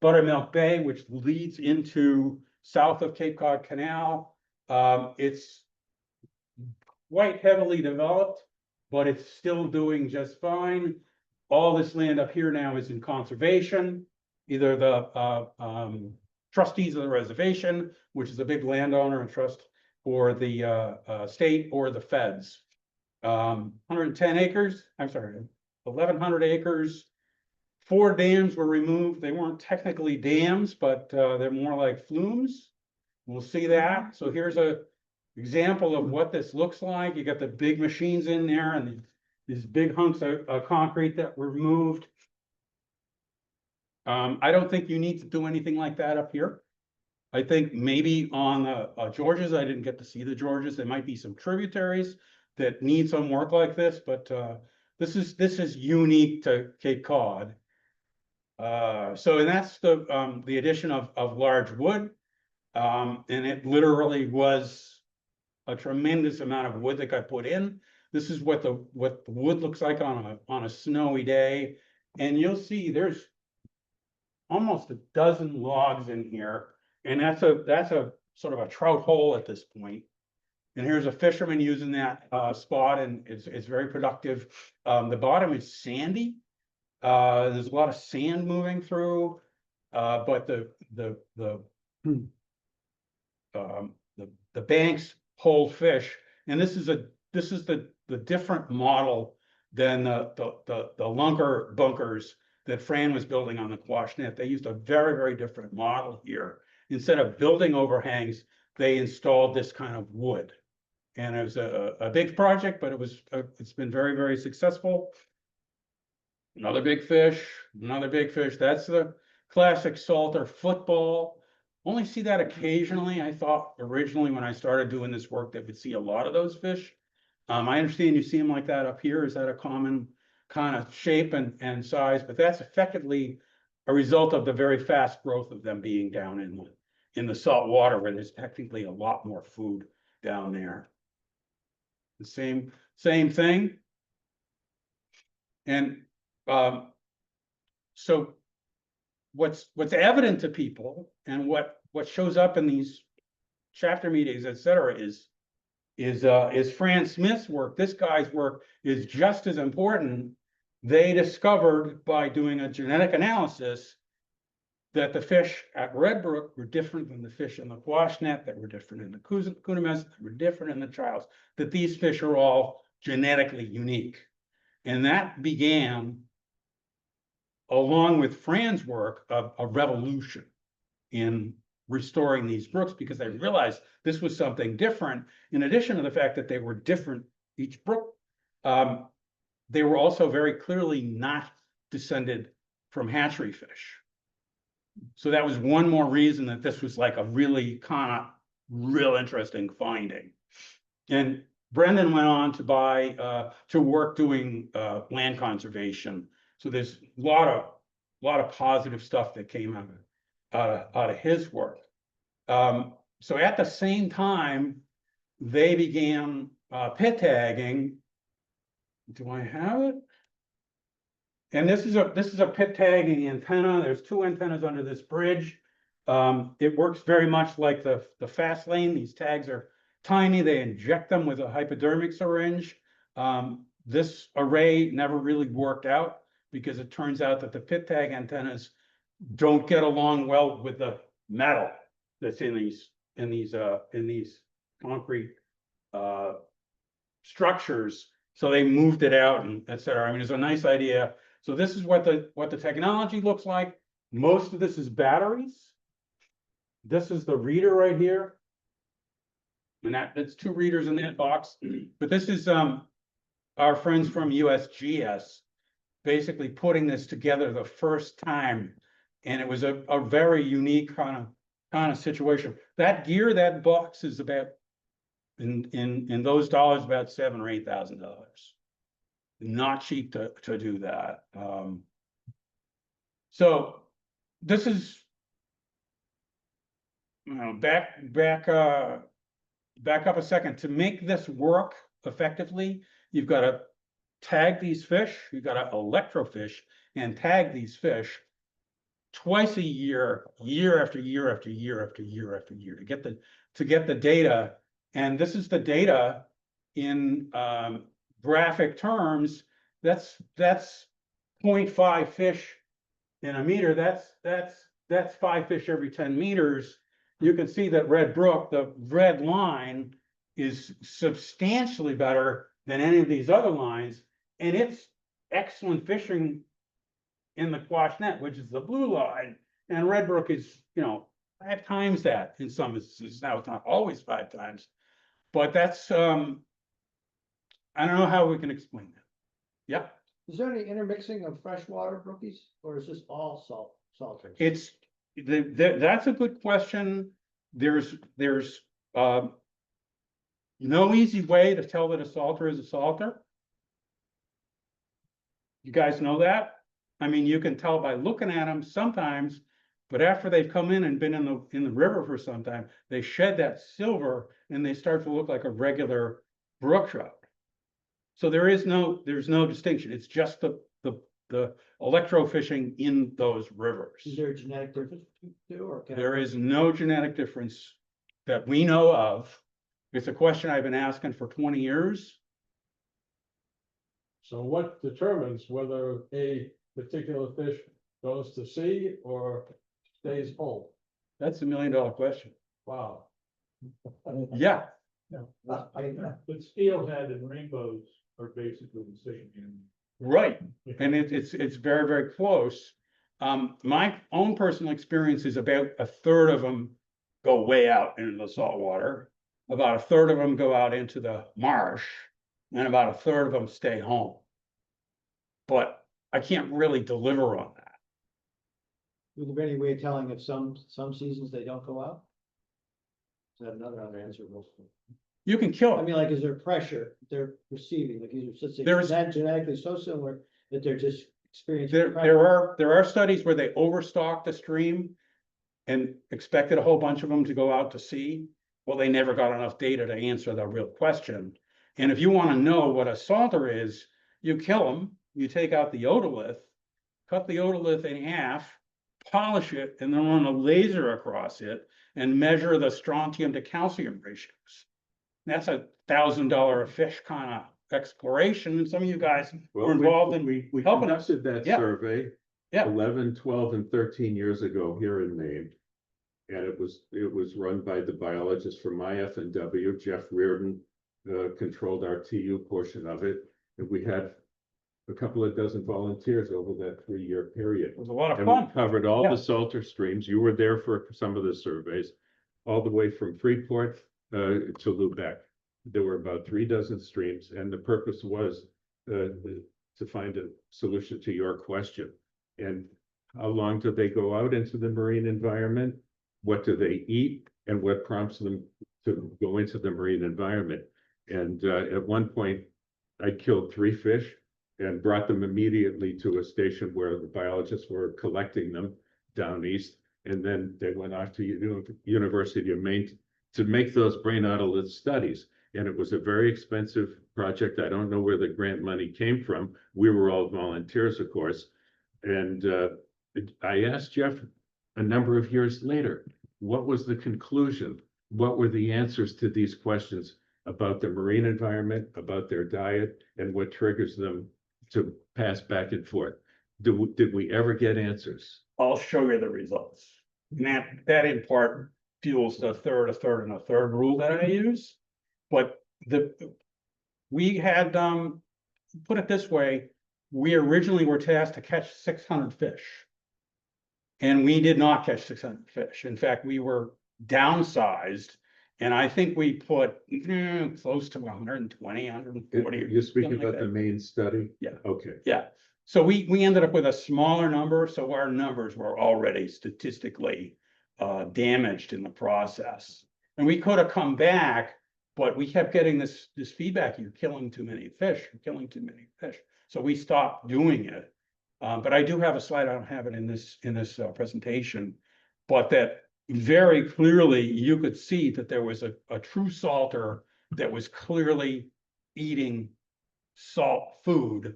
S2: Buttermilk Bay, which leads into south of Cape Cod Canal. It's quite heavily developed, but it's still doing just fine. All this land up here now is in conservation. Either the trustees of the reservation, which is a big landowner and trust, or the state or the feds. 110 acres, I'm sorry, 1,100 acres. 4 dams were removed. They weren't technically dams, but they're more like flumes. We'll see that. So here's a example of what this looks like. You got the big machines in there and these big hunks of concrete that were removed. I don't think you need to do anything like that up here. I think maybe on the Georges, I didn't get to see the Georges. There might be some tributaries that need some work like this, but this is unique to Cape Cod. So, and that's the addition of large wood. And it literally was a tremendous amount of wood that got put in. This is what the wood looks like on a snowy day. And you'll see there's almost a dozen logs in here. And that's a sort of a trout hole at this point. And here's a fisherman using that spot, and it's very productive. The bottom is sandy. There's a lot of sand moving through, but the banks hold fish. And this is the different model than the lunker bunkers that Fran was building on the Quashnet. They used a very, very different model here. Instead of building overhangs, they installed this kind of wood. And it was a big project, but it's been very, very successful. Another big fish, another big fish. That's the classic salter football. Only see that occasionally. I thought originally when I started doing this work that we'd see a lot of those fish. I understand you see them like that up here. Is that a common kind of shape and size? But that's effectively a result of the very fast growth of them being down in the salt water, where there's technically a lot more food down there. The same thing. And so what's evident to people and what shows up in these chapter meetings, etc., is is Fran Smith's work. This guy's work is just as important. They discovered by doing a genetic analysis that the fish at Red Brook were different than the fish in the Quashnet, that were different in the Coonamess, that were different in the Charles, that these fish are all genetically unique. And that began, along with Fran's work, a revolution in restoring these brooks, because they realized this was something different. In addition to the fact that they were different, each brook, they were also very clearly not descended from hatchery fish. So that was one more reason that this was like a really kind of real interesting finding. And Brendan went on to work doing land conservation. So there's a lot of positive stuff that came out of his work. So at the same time, they began pit tagging. Do I have it? And this is a pit tagging antenna. There's two antennas under this bridge. It works very much like the fast lane. These tags are tiny. They inject them with a hypodermic syringe. This array never really worked out because it turns out that the pit tag antennas don't get along well with the metal that's in these concrete structures. So they moved it out and et cetera. I mean, it's a nice idea. So this is what the technology looks like. Most of this is batteries. This is the reader right here. And that's two readers in that box. But this is our friends from USGS basically putting this together the first time. And it was a very unique kind of situation. That gear, that box is about in those dollars about $7,000 or $8,000. Not cheap to do that. So this is, you know, back up a second. To make this work effectively, you've got to tag these fish, you've got to electrofish and tag these fish twice a year, year after year after year after year after year to get the data. And this is the data in graphic terms. That's 0.5 fish in a meter. That's 5 fish every 10 meters. You can see that Red Brook, the red line, is substantially better than any of these other lines, and it's excellent fishing in the Quashnet, which is the blue line, and Red Brook is, you know, 5 times that in some instances. Now it's not always 5 times, but that's I don't know how we can explain that. Yeah,
S10: Is there any intermixing of freshwater brookies, or is this all salters?
S2: it's that's a good question. There's no easy way to tell that a salter is a salter. You guys know that? I mean, you can tell by looking at them sometimes, but after they've come in and been in the river for some time, they shed that silver and they start to look like a regular brook trout. So there's no distinction. It's just the electrofishing in those rivers.
S10: Is there a genetic difference between the two, or can
S2: There is no genetic difference that we know of. It's a question I've been asking for 20 years.
S4: So what determines whether a particular fish goes to sea or stays home?
S2: That's $1 million question.
S4: Wow.
S2: Yeah,
S4: But steelhead and rainbows are basically the same.
S2: right. And it's very, very close. My own personal experience is about a third of them go way out into the saltwater. About a third of them go out into the marsh, and about a third of them stay home. But I can't really deliver on that.
S10: Is there any way of telling if some seasons they don't go out? Is that another unanswerable?
S2: You can kill
S10: I
S2: it.
S10: mean, like, is there pressure they're receiving, like,
S2: There's-
S10: is that genetically so similar that they're just experiencing?
S2: There are studies where they overstocked the stream and expected a whole bunch of them to go out to sea. Well, they never got enough data to answer the real question. And if you want to know what a salter is, you kill them, you take out the otolith, cut the otolith in half, polish it, and then run a laser across it and measure the strontium to calcium ratios. That's a $1,000 a fish kind of exploration, and some of you guys
S3: Well,
S2: were involved in
S3: we
S2: helping.
S3: conducted that
S2: Yeah.
S3: survey
S2: Yeah.
S3: 11, 12, and 13 years ago here in Maine. And it was run by the biologist from IF&W, Geoff Reardon, controlled our TU portion of it. And we had a couple of dozen volunteers over that 3-year period.
S2: It was a lot of
S3: And we
S2: fun.
S3: covered all
S2: Yeah.
S3: the salter streams. You were there for some of the surveys, all the way from Freeport to Lubec. There were about 3 dozen streams, and the purpose was to find a solution to your question. And how long do they go out into the marine environment? What do they eat? And what prompts them to go into the marine environment? And at one point, I killed 3 fish and brought them immediately to a station where the biologists were collecting them down east. And then they went off to University of Maine to make those brain otolith studies. And it was a very expensive project. I don't know where the grant money came from. We were all volunteers, of course. And I asked Geoff a number of years later, what was the conclusion? What were the answers to these questions about the marine environment, about their diet, and what triggers them to pass back and forth? Did we ever get answers?
S2: I'll show you the results. And that in part fuels the third, a third, and a third rule that I use. But we had, put it this way, we originally were tasked to catch 600 fish. And we did not catch 600 fish. In fact, we were downsized. And I think we put close to 120, 140.
S3: You're speaking
S2: something like
S3: about the
S2: that.
S3: main study?
S2: Yeah.
S3: Okay.
S2: Yeah. So we ended up with a smaller number. So our numbers were already statistically damaged in the process. And we could have come back, but we kept getting this feedback, you're killing too many fish, you're killing too many fish. So we stopped doing it. But I do have a slide, I don't have it in this presentation, but that very clearly you could see that there was a true salter that was clearly eating salt food.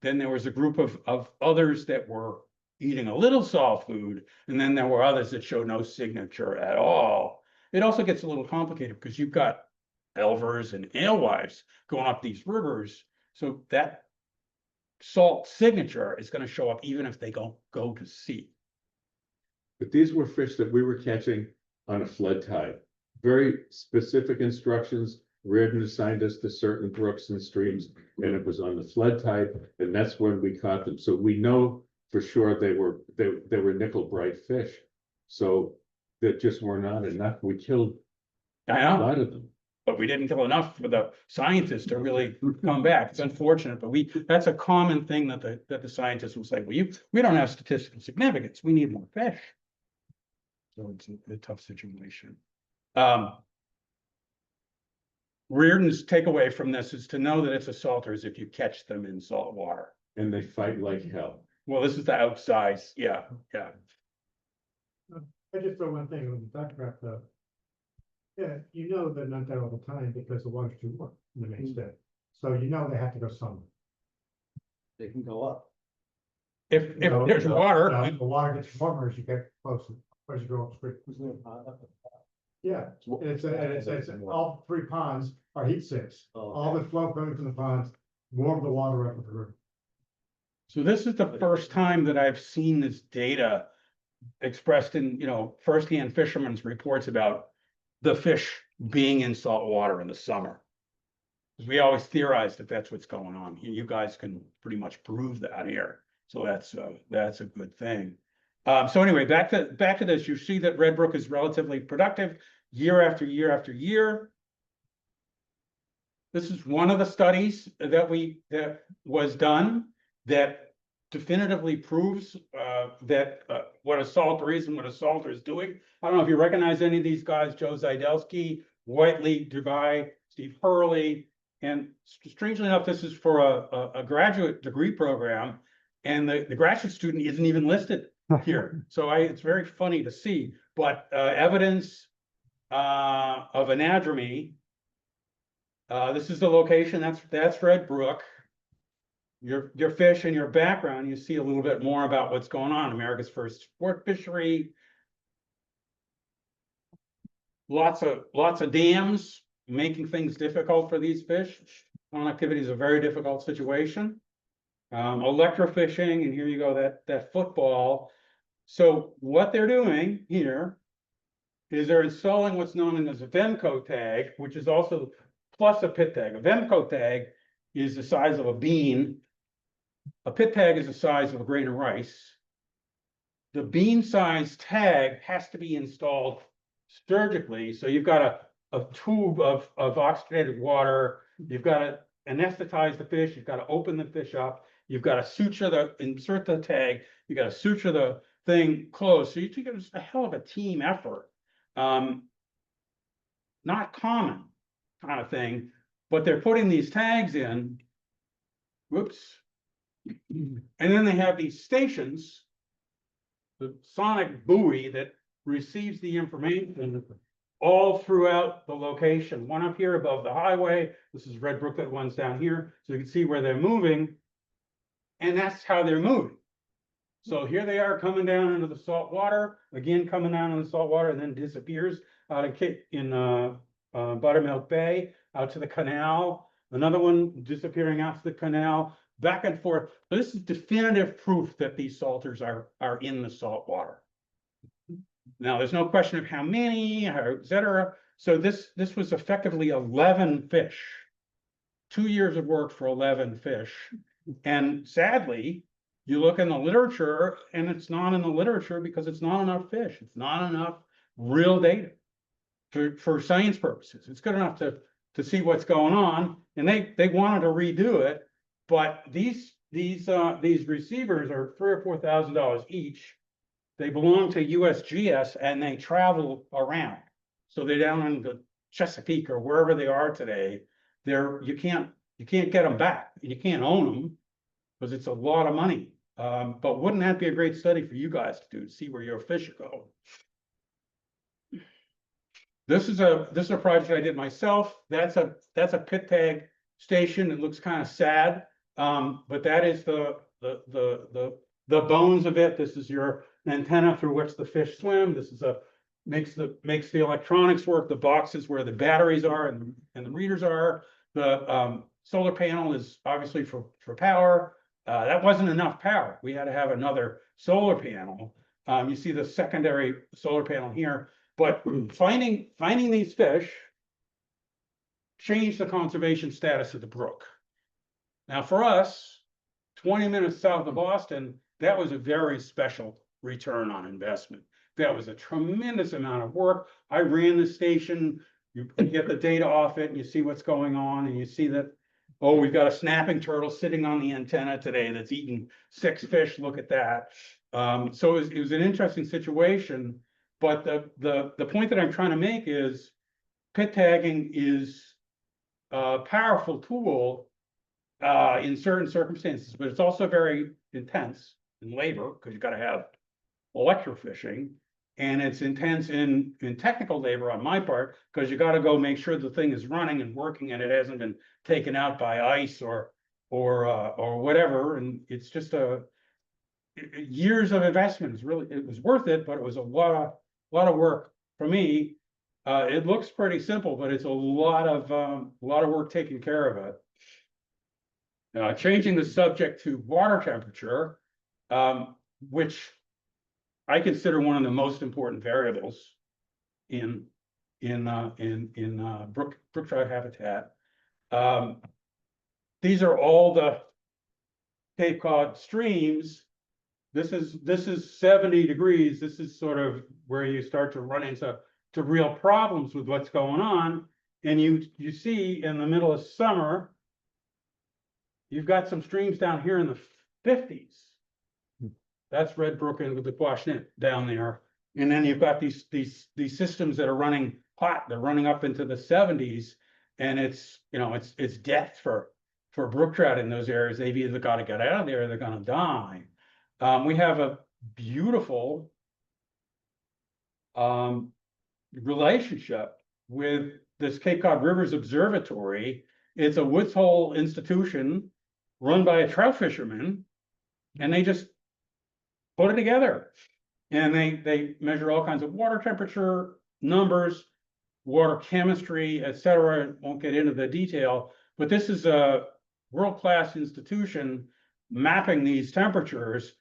S2: Then there was a group of others that were eating a little salt food, and then there were others that showed no signature at all. It also gets a little complicated because you've got elvers and alewives going up these rivers, so that salt signature is going to show up even if they go to sea.
S3: But these were fish that we were catching on a flood tide. Very specific instructions. Reardon assigned us to certain brooks and streams, and it was on the flood tide, and that's when we caught them. So we know for sure they were nickel bright fish. So that just were not enough. We killed
S2: I
S3: a
S2: know,
S3: lot of them.
S2: but we didn't kill enough for the scientists to really come back. It's unfortunate, but that's a common thing that the scientists will say, well, we don't have statistical significance. We need more fish. So it's a tough situation. Reardon's takeaway from this is to know that it's a salter is if you catch them in salt water.
S3: And they fight like hell.
S2: Well, this is the outsize, yeah.
S6: I just throw one thing on the duck trap though. Yeah, you know they're not there all the time because the water's too warm in the main state. So you know they have to go somewhere.
S10: They can go up.
S2: If
S6: So,
S2: there's water,
S6: The water gets warmer as you get closer, as you go upstream. Yeah, it's all 3 ponds are heat sinks. All the flow coming from the ponds warm the water up with the river.
S2: so this is the first time that I've seen this data expressed in, firsthand fishermen's reports about the fish being in salt water in the summer. We always theorized that that's what's going on. You guys can pretty much prove that here. So that's a good thing. So anyway, back to this, you see that Red Brook is relatively productive year after year after year. This is one of the studies that was done that definitively proves that what a salter is and what a salter is doing. I don't know if you recognize any of these guys, Joe Zidelsky, Whiteley, Dubai, Steve Hurley, and strangely enough, this is for a graduate degree program, and the graduate student isn't even listed here. So it's very funny to see, but evidence of anadromy. This is the location, that's Red Brook. Your fish in your background, you see a little bit more about what's going on. America's first sport fishery. Lots of dams, making things difficult for these fish. Connectivity is a very difficult situation. Electrofishing, and here you go, that football. So what they're doing here is they're installing what's known as a Vemco tag, which is also plus a pit tag. A Vemco tag is the size of a bean. A pit tag is the size of a grain of rice. The bean size tag has to be installed surgically. So you've got a tube of oxygenated water. You've got to anesthetize the fish. You've got to open the fish up. You've got to insert the tag. You got to suture the thing closed. So you think it was a hell of a team effort. Not common kind of thing, but they're putting these tags in. Whoops. And then they have these stations, the sonic buoy that receives the information all throughout the location. One up here above the highway. This is Red Brook, that one's down here. So you can see where they're moving. And that's how they're moving. So here they are coming down into the salt water, again coming down in the salt water, and then disappears out in Buttermilk Bay, out to the canal. Another one disappearing out to the canal, back and forth. So this is definitive proof that these salters are in the salt water. Now, there's no question of how many, et cetera. So this was effectively 11 fish. 2 years of work for 11 fish. And sadly, you look in the literature, and it's not in the literature because it's not enough fish. It's not enough real data for science purposes. It's good enough to see what's going on, and they wanted to redo it, but these receivers are $3,000 or $4,000 each. They belong to USGS, and they travel around. So they're down in the Chesapeake or wherever they are today. You can't get them back. You can't own them because it's a lot of money. But wouldn't that be a great study for you guys to do, to see where your fish go? This is a project I did myself. That's a pit tag station. It looks kind of sad, but that is the bones of it. This is your antenna through which the fish swim. This is makes the electronics work. The boxes where the batteries are and the readers are. The solar panel is obviously for power. That wasn't enough power. We had to have another solar panel. You see the secondary solar panel here, but finding these fish changed the conservation status of the brook. Now for us, 20 minutes south of Boston, that was a very special return on investment. That was a tremendous amount of work. I ran the station. You get the data off it and you see what's going on, and you see that, oh, we've got a snapping turtle sitting on the antenna today that's eaten 6 fish. Look at that. So it was an interesting situation, but the point that I'm trying to make is pit tagging is a powerful tool in certain circumstances, but it's also very intense in labor because you've got to have electrofishing, and it's intense in technical labor on my part because you got to go make sure the thing is running and working and it hasn't been taken out by ice or whatever. And it's just years of investment. It was worth it, but it was a lot of work for me. It looks pretty simple, but it's a lot of work taking care of it. Changing the subject to water temperature, which I consider one of the most important variables in brook trout habitat. These are all the Cape Cod streams. This is 70 degrees. This is sort of where you start to run into real problems with what's going on. And you see in the middle of summer, you've got some streams down here in the 50s. That's Red Brook and the Quashnet down there. And then you've got these systems that are running hot. They're running up into the 70s, and it's death for brook trout in those areas. They've either got to get out of there or they're going to die. We have a beautiful relationship with this Cape Cod Rivers Observatory. It's a Woods Hole institution run by a trout fisherman, and they just put it together. And they measure all kinds of water temperature numbers. water chemistry, et cetera. Won't get into the detail, but this is a world-class institution mapping these temperatures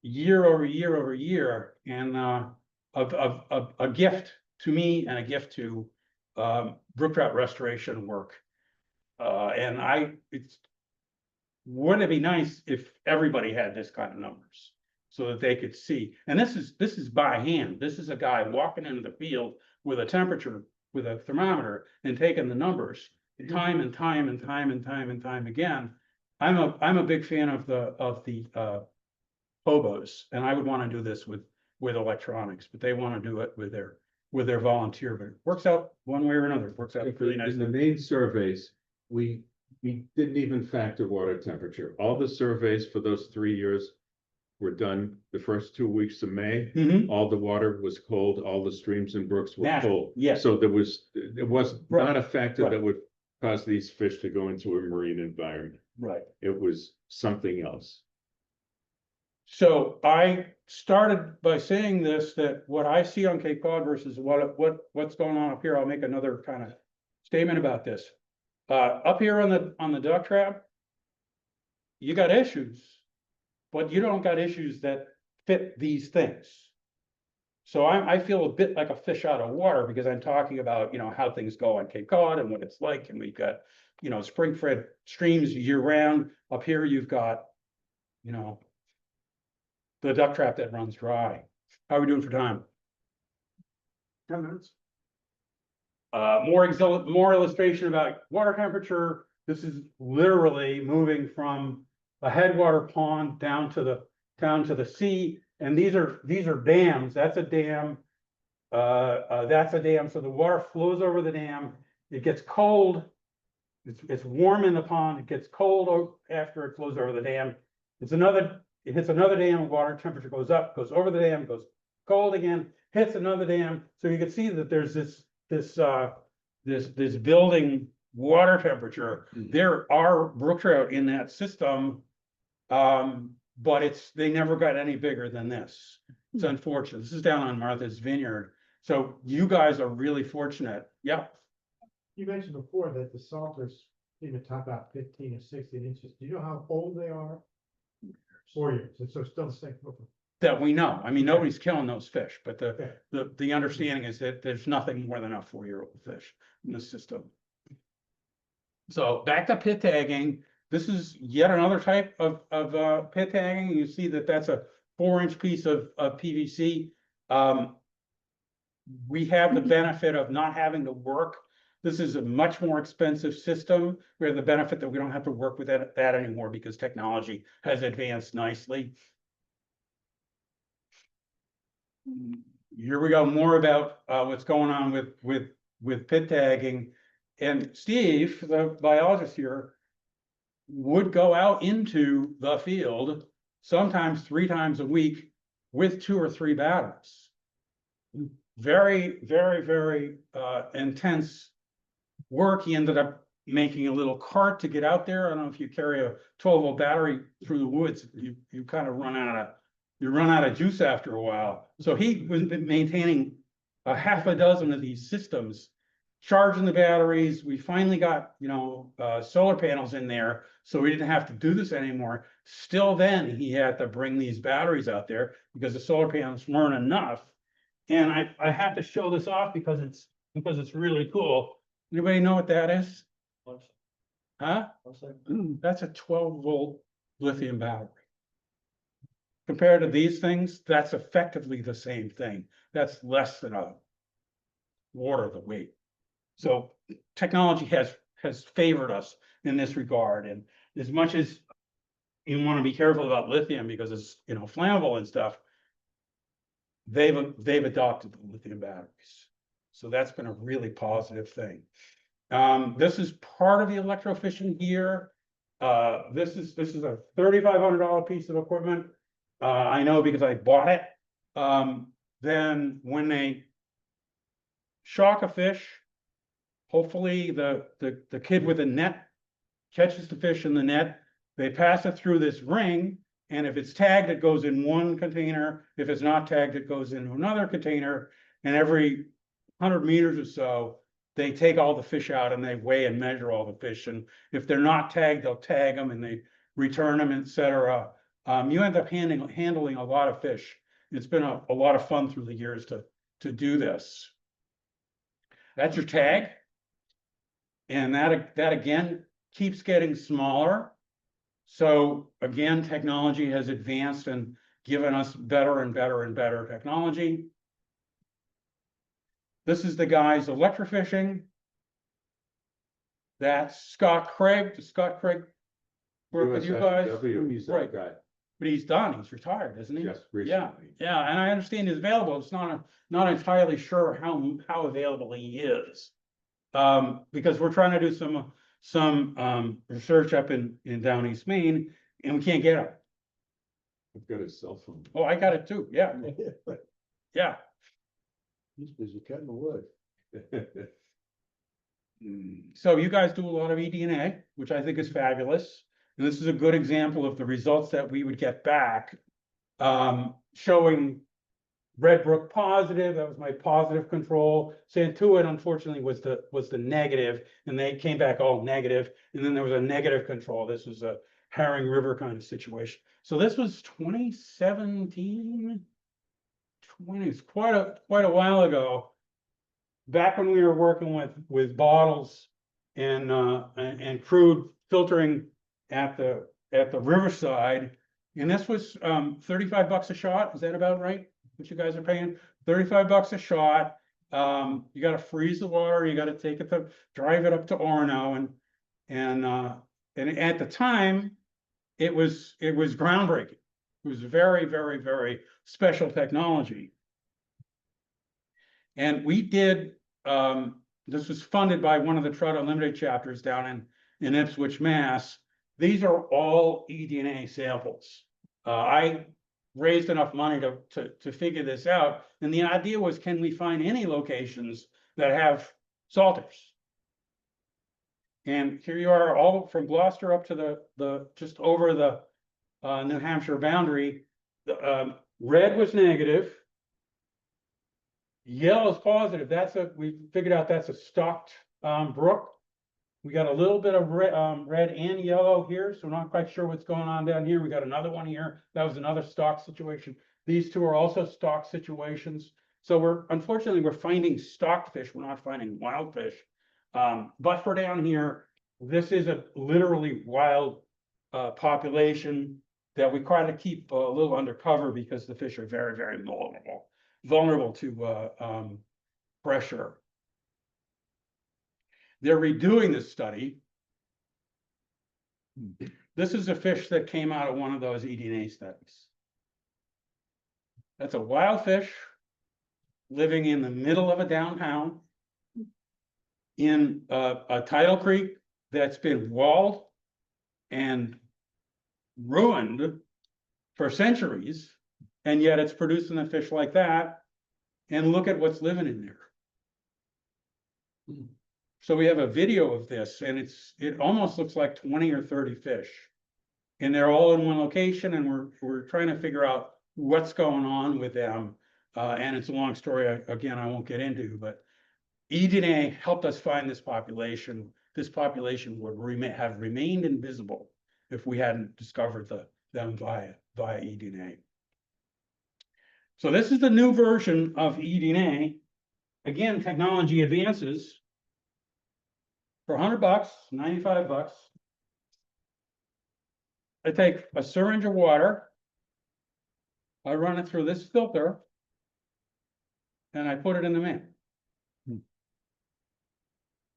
S2: year over year over year, and a gift to me and a gift to brook trout restoration work. Wouldn't it be nice if everybody had this kind of numbers so that they could see? And this is by hand. This is a guy walking into the field with a temperature, with a thermometer, and taking the numbers time and time and time and time and time again. I'm a big fan of the hobos, and I would want to do this with electronics, but they want to do it with their volunteer, but it works out one way or another. It works out really nice.
S3: In the main surveys, we didn't even factor water temperature. All the surveys for those 3 years were done the first 2 weeks of May.
S2: Mhm.
S3: All the water was cold, all the streams and brooks were
S2: Natural,
S3: cold.
S2: yes.
S3: So it was not a factor
S2: Right.
S3: that would cause these fish to go into a marine environment.
S2: Right.
S3: It was something else.
S2: So I started by saying this, that what I see on Cape Cod versus what's going on up here, I'll make another kind of statement about this. Up here on the duck trap, you got issues, but you don't got issues that fit these things. So I feel a bit like a fish out of water because I'm talking about, you know, how things go on Cape Cod and what it's like, and we've got, you know, spring-fed streams year round. Up here, you've got, you know, the duck trap that runs dry. How are we doing for time?
S1: 10 minutes.
S2: More illustration about water temperature. This is literally moving from a headwater pond down to the sea. And these are dams. That's a dam. That's a dam. So the water flows over the dam. It gets cold. It's warm in the pond. It gets cold after it flows over the dam. It hits another dam, water temperature goes up, goes over the dam, goes cold again, hits another dam. So you can see that there's this building water temperature. There are brook trout in that system, but they never got any bigger than this. It's unfortunate. This is down on Martha's Vineyard. So you guys are really fortunate. Yeah.
S6: You mentioned before that the salters seem to top out 15 or 16 inches. Do you know how old they are? 4 years, so still the same.
S2: That we know. I mean, nobody's killing those fish, but
S6: Okay.
S2: the understanding is that there's nothing more than a 4-year-old fish in the system. So back to pit tagging. This is yet another type of pit tagging. You see that that's a 4-inch piece of PVC. We have the benefit of not having to work. This is a much more expensive system. We have the benefit that we don't have to work with that anymore because technology has advanced nicely. Here we go, more about what's going on with pit tagging. And Steve, the biologist here, would go out into the field sometimes 3 times a week with 2 or 3 batteries. Very, very, very intense work. He ended up making a little cart to get out there. I don't know if you carry a 12-volt battery through the woods, you kind of run out of juice after a while. So he was maintaining a half a dozen of these systems, charging the batteries. We finally got, you know, solar panels in there, so we didn't have to do this anymore. Still then, he had to bring these batteries out there because the solar panels weren't enough. And I have to show this off because it's really cool. Anybody know what that is? Huh? That's a 12-volt lithium battery. Compared to these things, that's effectively the same thing. That's less than a quarter of the weight. So technology has favored us in this regard. And as much as you want to be careful about lithium because it's, you know, flammable and stuff, they've adopted the lithium batteries. So that's been a really positive thing. This is part of the electrofishing gear. This is a $3,500 piece of equipment. I know because I bought it. Then when they shock a fish, hopefully the kid with a net catches the fish in the net. They pass it through this ring, and if it's tagged, it goes in one container. If it's not tagged, it goes into another container. And every meters or so, they take all the fish out and they weigh and measure all the fish. And if they're not tagged, they'll tag them and they return them, etc. You end up handling a lot of fish. It's been a lot of fun through the years to do this. That's your tag. And that again keeps getting smaller. So again, technology has advanced and given us better and better and better technology. This is the guys electrofishing. That's Scott Craig. Does Scott Craig work with you guys?
S3: USFW, he's
S2: Right.
S3: that guy,
S2: But he's done. He's retired, isn't he?
S3: just
S2: Yeah,
S3: recently.
S2: yeah, and I understand he's available. It's not entirely sure how available he is. Because we're trying to do some research up in down East Maine, and we can't get him.
S3: I've got his cell phone.
S2: Oh, I got it too. Yeah, yeah.
S10: He's busy cutting the wood.
S2: So you guys do a lot of eDNA, which I think is fabulous. And this is a good example of the results that we would get back. Showing Red Brook positive, that was my positive control. Santuit, unfortunately, was the negative, and they came back all negative. And then there was a negative control. This was a Herring River kind of situation. So this was 2017. It's quite a while ago. Back when we were working with bottles and crude filtering at the riverside, and this was $35 a shot. Is that about right? What you guys are paying? $35 a shot. You got to freeze the water. You got to take it to drive it up to Orono, and at the time, it was groundbreaking. It was very, very, very special technology. And we did, this was funded by one of the Trout Unlimited chapters down in Ipswich, Mass. These are all eDNA samples. I raised enough money to figure this out. And the idea was, can we find any locations that have salters? And here you are, all from Gloucester up to the just over the New Hampshire boundary. Red was negative. Yellow is positive. We figured out that's a stocked brook. We got a little bit of red and yellow here, so we're not quite sure what's going on down here. We got another one here. That was another stock situation. These two are also stock situations. So unfortunately, we're finding stocked fish. We're not finding wild fish. But for down here, this is a literally wild population that we try to keep a little undercover because the fish are very, very vulnerable to pressure. They're redoing this study. This is a fish that came out of one of those eDNA studies. That's a wild fish living in the middle of a downtown in a tidal creek that's been walled and ruined for centuries, and yet it's producing a fish like that. And look at what's living in there. So we have a video of this, and it almost looks like 20 or 30 fish, and they're all in one location, and we're trying to figure out what's going on with them. And it's a long story. Again, I won't get into, but eDNA helped us find this population. This population would have remained invisible if we hadn't discovered them via eDNA. So this is the new version of eDNA. Again, technology advances. For $100, $95, I take a syringe of water, I run it through this filter, and I put it in the mail.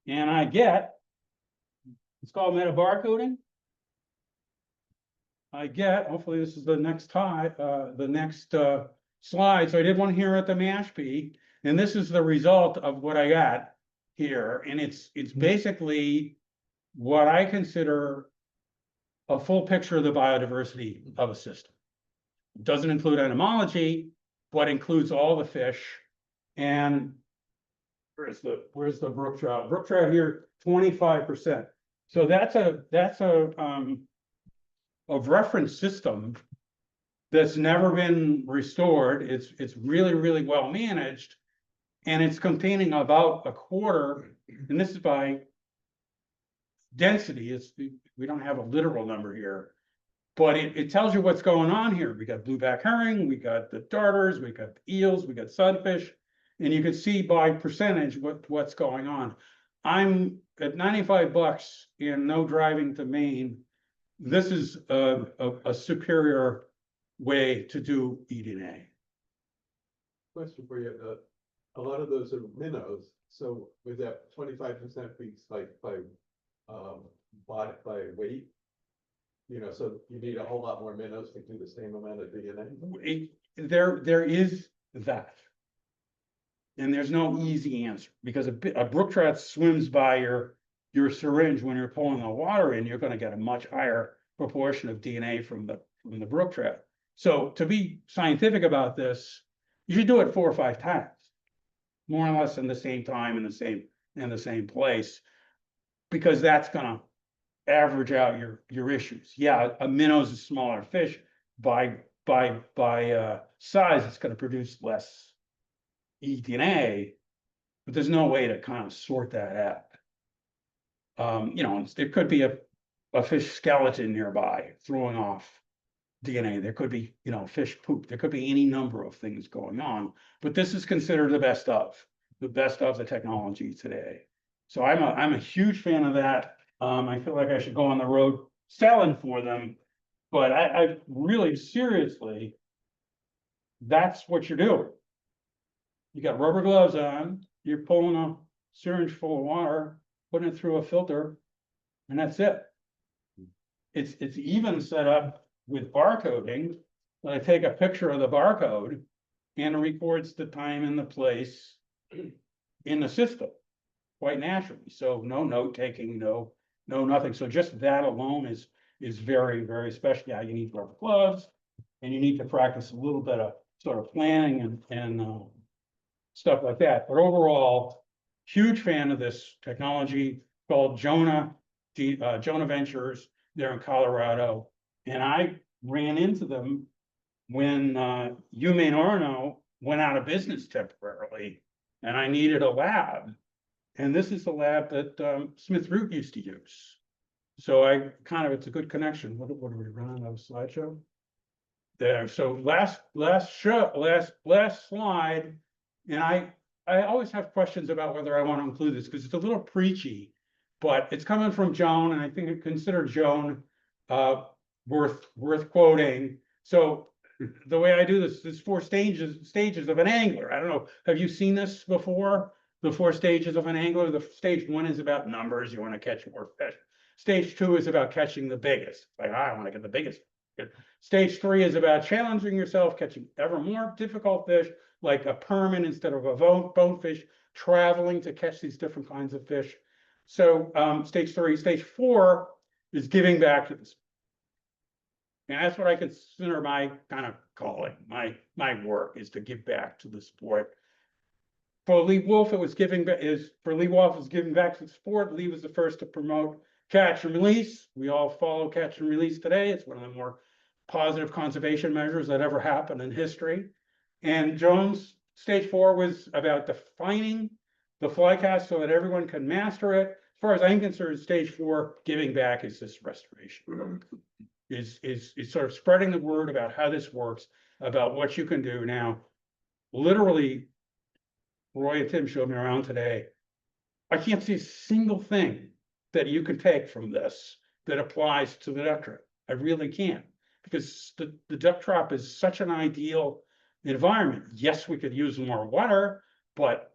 S2: And I get, it's called metabarcoding. I get, hopefully this is the next slide. So I did one here at the Mashpee, and this is the result of what I got here. And it's basically what I consider a full picture of the biodiversity of a system. It doesn't include entomology, but includes all the fish. And where's the brook trout? Brook trout here, 25%. So that's a reference system that's never been restored. It's really, really well managed. And it's containing about a quarter, and this is by density, we don't have a literal number here. But it tells you what's going on here. We got blueback herring, we got the darters, we got the eels, we got sunfish. And you can see by percentage what's going on. I'm at $95 and no driving to Maine. This is a superior way to do EDA.
S4: Question for you, a lot of those are minnows, so with that 25% piece, like bought by weight? You know, so you need a whole lot more minnows to do the same amount of DNA?
S2: There is that. And there's no easy answer, because a brook trout swims by your syringe when you're pulling the water in, you're gonna get a much higher proportion of DNA from the brook trout. So to be scientific about this, you should do it 4 or 5 times, more or less in the same time, in the same place, because that's gonna average out your issues. Yeah, a minnow's a smaller fish by size, it's gonna produce less eDNA, but there's no way to kind of sort that out. You know, there could be a fish skeleton nearby throwing off DNA. There could be, you know, fish poop. There could be any number of things going on, but this is considered the best of the technology today. So I'm a huge fan of that. I feel like I should go on the road selling for them, but I really seriously, that's what you're doing. You got rubber gloves on, you're pulling a syringe full of water, putting it through a filter, and that's it. It's even set up with barcoding. That I take a picture of the barcode and it records the time and the place in the system quite naturally. So no note taking, no nothing. So just that alone is very, very special. Yeah, you need rubber gloves and you need to practice a little bit of sort of planning and stuff like that. But overall, huge fan of this technology called Jonah Ventures. They're in Colorado. And I ran into them when UMaine Orono went out of business temporarily. And I needed a lab. And this is the lab that Smith Root used to use. So it's a good connection. What are we running on a slideshow? There, so last slide. And I always have questions about whether I want to include this because it's a little preachy, but it's coming from Joan, and I think I consider Joan worth quoting. So the way I do this is 4 stages of an angler. I don't know, have you seen this before? The 4 stages of an angler. The stage 1 is about numbers. You want to catch more fish. Stage 2 is about catching the biggest. Like, I want to get the biggest. Stage 3 is about challenging yourself, catching ever more difficult fish, like a permit instead of a bonefish, traveling to catch these different kinds of fish. So stage 3, stage 4 is giving back to this. And that's what I consider my kind of calling. My work is to give back to the sport. For Lee Wolf, it was giving back. Lee Wolf is giving back to the sport. Lee was the first to promote catch and release. We all follow catch and release today. It's one of the more positive conservation measures that ever happened in history. And Jones, stage 4 was about defining the fly cast so that everyone can master it. As far as I'm concerned, stage 4 giving back is this restoration. Is sort of spreading the word about how this works, about what you can do now. Literally, Roy and Tim showed me around today. I can't see a single thing that you can take from this that applies to the duck trap. I really can't, because the duck trap is such an ideal environment. Yes, we could use more water, but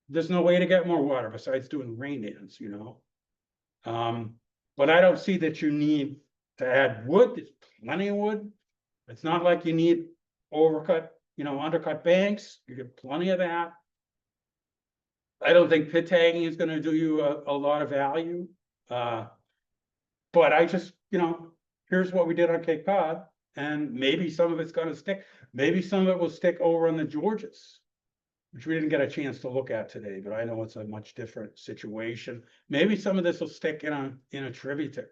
S2: there's no way to get more water besides doing rain dance, you know. But I don't see that you need to add wood. There's plenty of wood. It's not like you need undercut banks. You get plenty of that. I don't think pit tagging is going to do you a lot of value. But I just, here's what we did on Cape Cod, and maybe some of it's going to stick. Maybe some of it will stick over on the Georges, which we didn't get a chance to look at today, but I know it's a much different situation. Maybe some of this will stick in a tributary.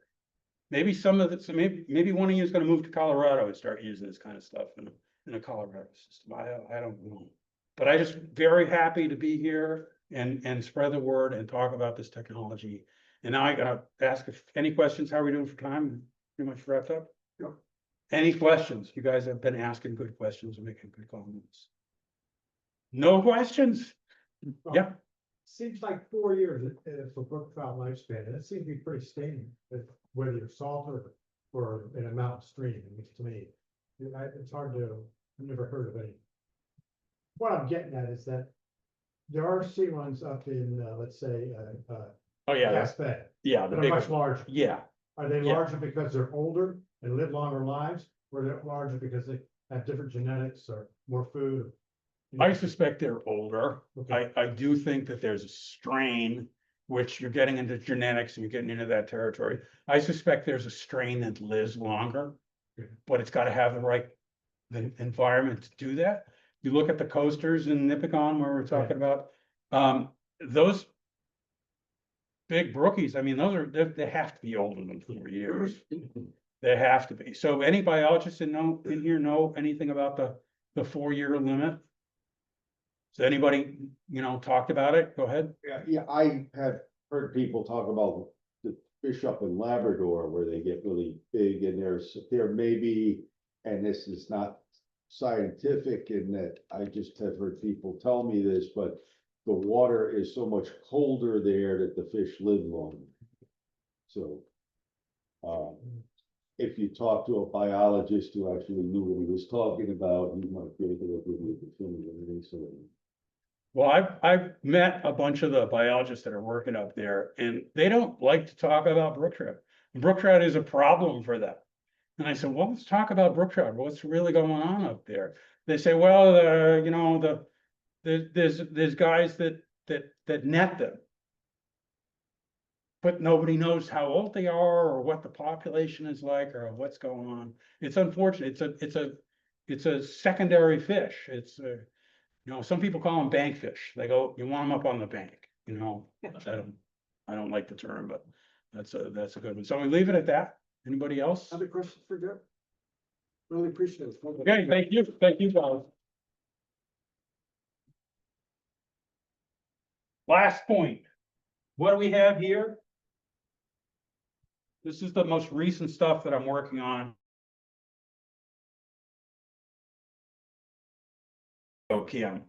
S2: Maybe some of it, maybe one of you is going to move to Colorado and start using this kind of stuff in a Colorado system. I don't know. But I just very happy to be here and spread the word and talk about this technology. And now I gotta ask if any questions. How are we doing for time? Pretty much wrapped up?
S1: Yep.
S2: Any questions? You guys have been asking good questions and making good comments. No questions? Yeah.
S6: Seems like 4 years for brook trout lifespan, and it seems to be pretty stable, whether you're salt or in a mountain stream, at least to me. It's hard to, I've never heard of any. What I'm getting at is that there are sea runs up in, let's say,
S2: Oh, yeah,
S6: Gas Bay,
S2: yeah, the
S6: that are
S2: big
S6: much
S2: one.
S6: larger.
S2: Yeah,
S6: Are they
S2: Yeah.
S6: larger because they're older and live longer lives, or they're larger because they have different genetics or more food?
S2: I suspect they're older.
S6: Okay.
S2: I do think that there's a strain, which you're getting into genetics and you're getting into that territory. I suspect there's a strain that lives longer,
S6: Okay.
S2: but it's gotta have the environment to do that. You look at the coasters in Nipigon where we're talking about, those big brookies, I mean, they have to be older than 4 years. They have to be. So any biologists in here know anything about the 4-year limit? Has anybody, talked about it? Go ahead.
S11: Yeah, I have heard people talk about the fish up in Labrador where they get really big and there may be, and this is not scientific in that I just have heard people tell me this, but the water is so much colder there that the fish live longer. So, if you talk to a biologist who actually knew what he was talking about, he might be able to give you the definitive answer.
S2: Well, I've met a bunch of the biologists that are working up there and they don't like to talk about brook trout. Brook trout is a problem for them. And I said, well, let's talk about brook trout. What's really going on up there? They say, well, there's guys that net them. But nobody knows how old they are or what the population is like or what's going on. It's unfortunate. It's a secondary fish. Some people call them bank fish. They go, you want them up on the bank, I don't like the term, but that's a good one. So we leave it at that. Anybody else?
S1: Other questions for Geoff? Really appreciate it.
S2: Okay, thank you, guys. Last point. What do we have here? This is the most recent stuff that I'm working on. Oh, Kim.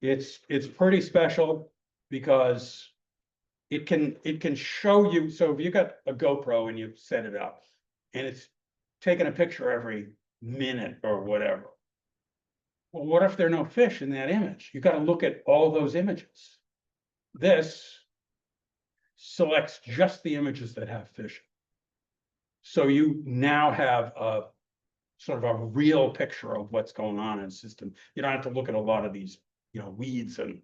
S2: It's pretty special because it can show you, so if you got a GoPro and you set it up and it's taking a picture every minute or whatever. Well, what if there are no fish in that image? You got to look at all those images. This selects just the images that have fish. So you now have a sort of a real picture of what's going on in the system. You don't have to look at a lot of these, weeds and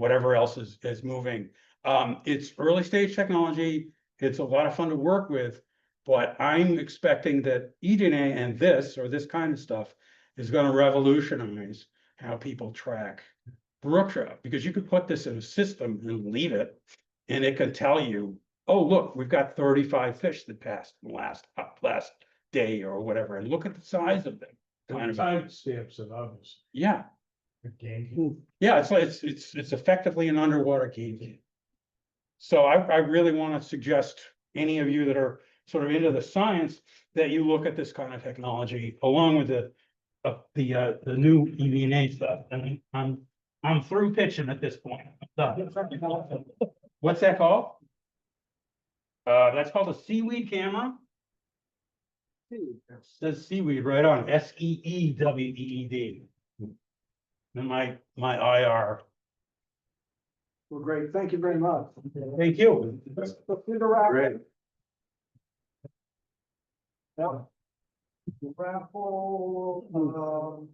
S2: whatever else is moving. It's early stage technology. It's a lot of fun to work with, but I'm expecting that eDNA and this kind of stuff is going to revolutionize how people track brook trout, because you could put this in a system and leave it, and it can tell you, oh, look, we've got 35 fish that passed in the last day or whatever, and look at the size of them.
S4: Time stamps and others.
S2: Yeah,
S6: Game.
S2: yeah, it's effectively an underwater game. So I really want to suggest any of you that are sort of into the science that you look at this kind of technology along with the new eDNA stuff. And I'm through pitching at this point. I'm done. What's that called? That's called a seaweed camera. It says seaweed right on, SEEWEED. And my IR.
S1: Well, great. Thank you very much.
S2: Thank you.
S1: Let's do the wrap.
S3: Great.
S1: Yeah. Raffle,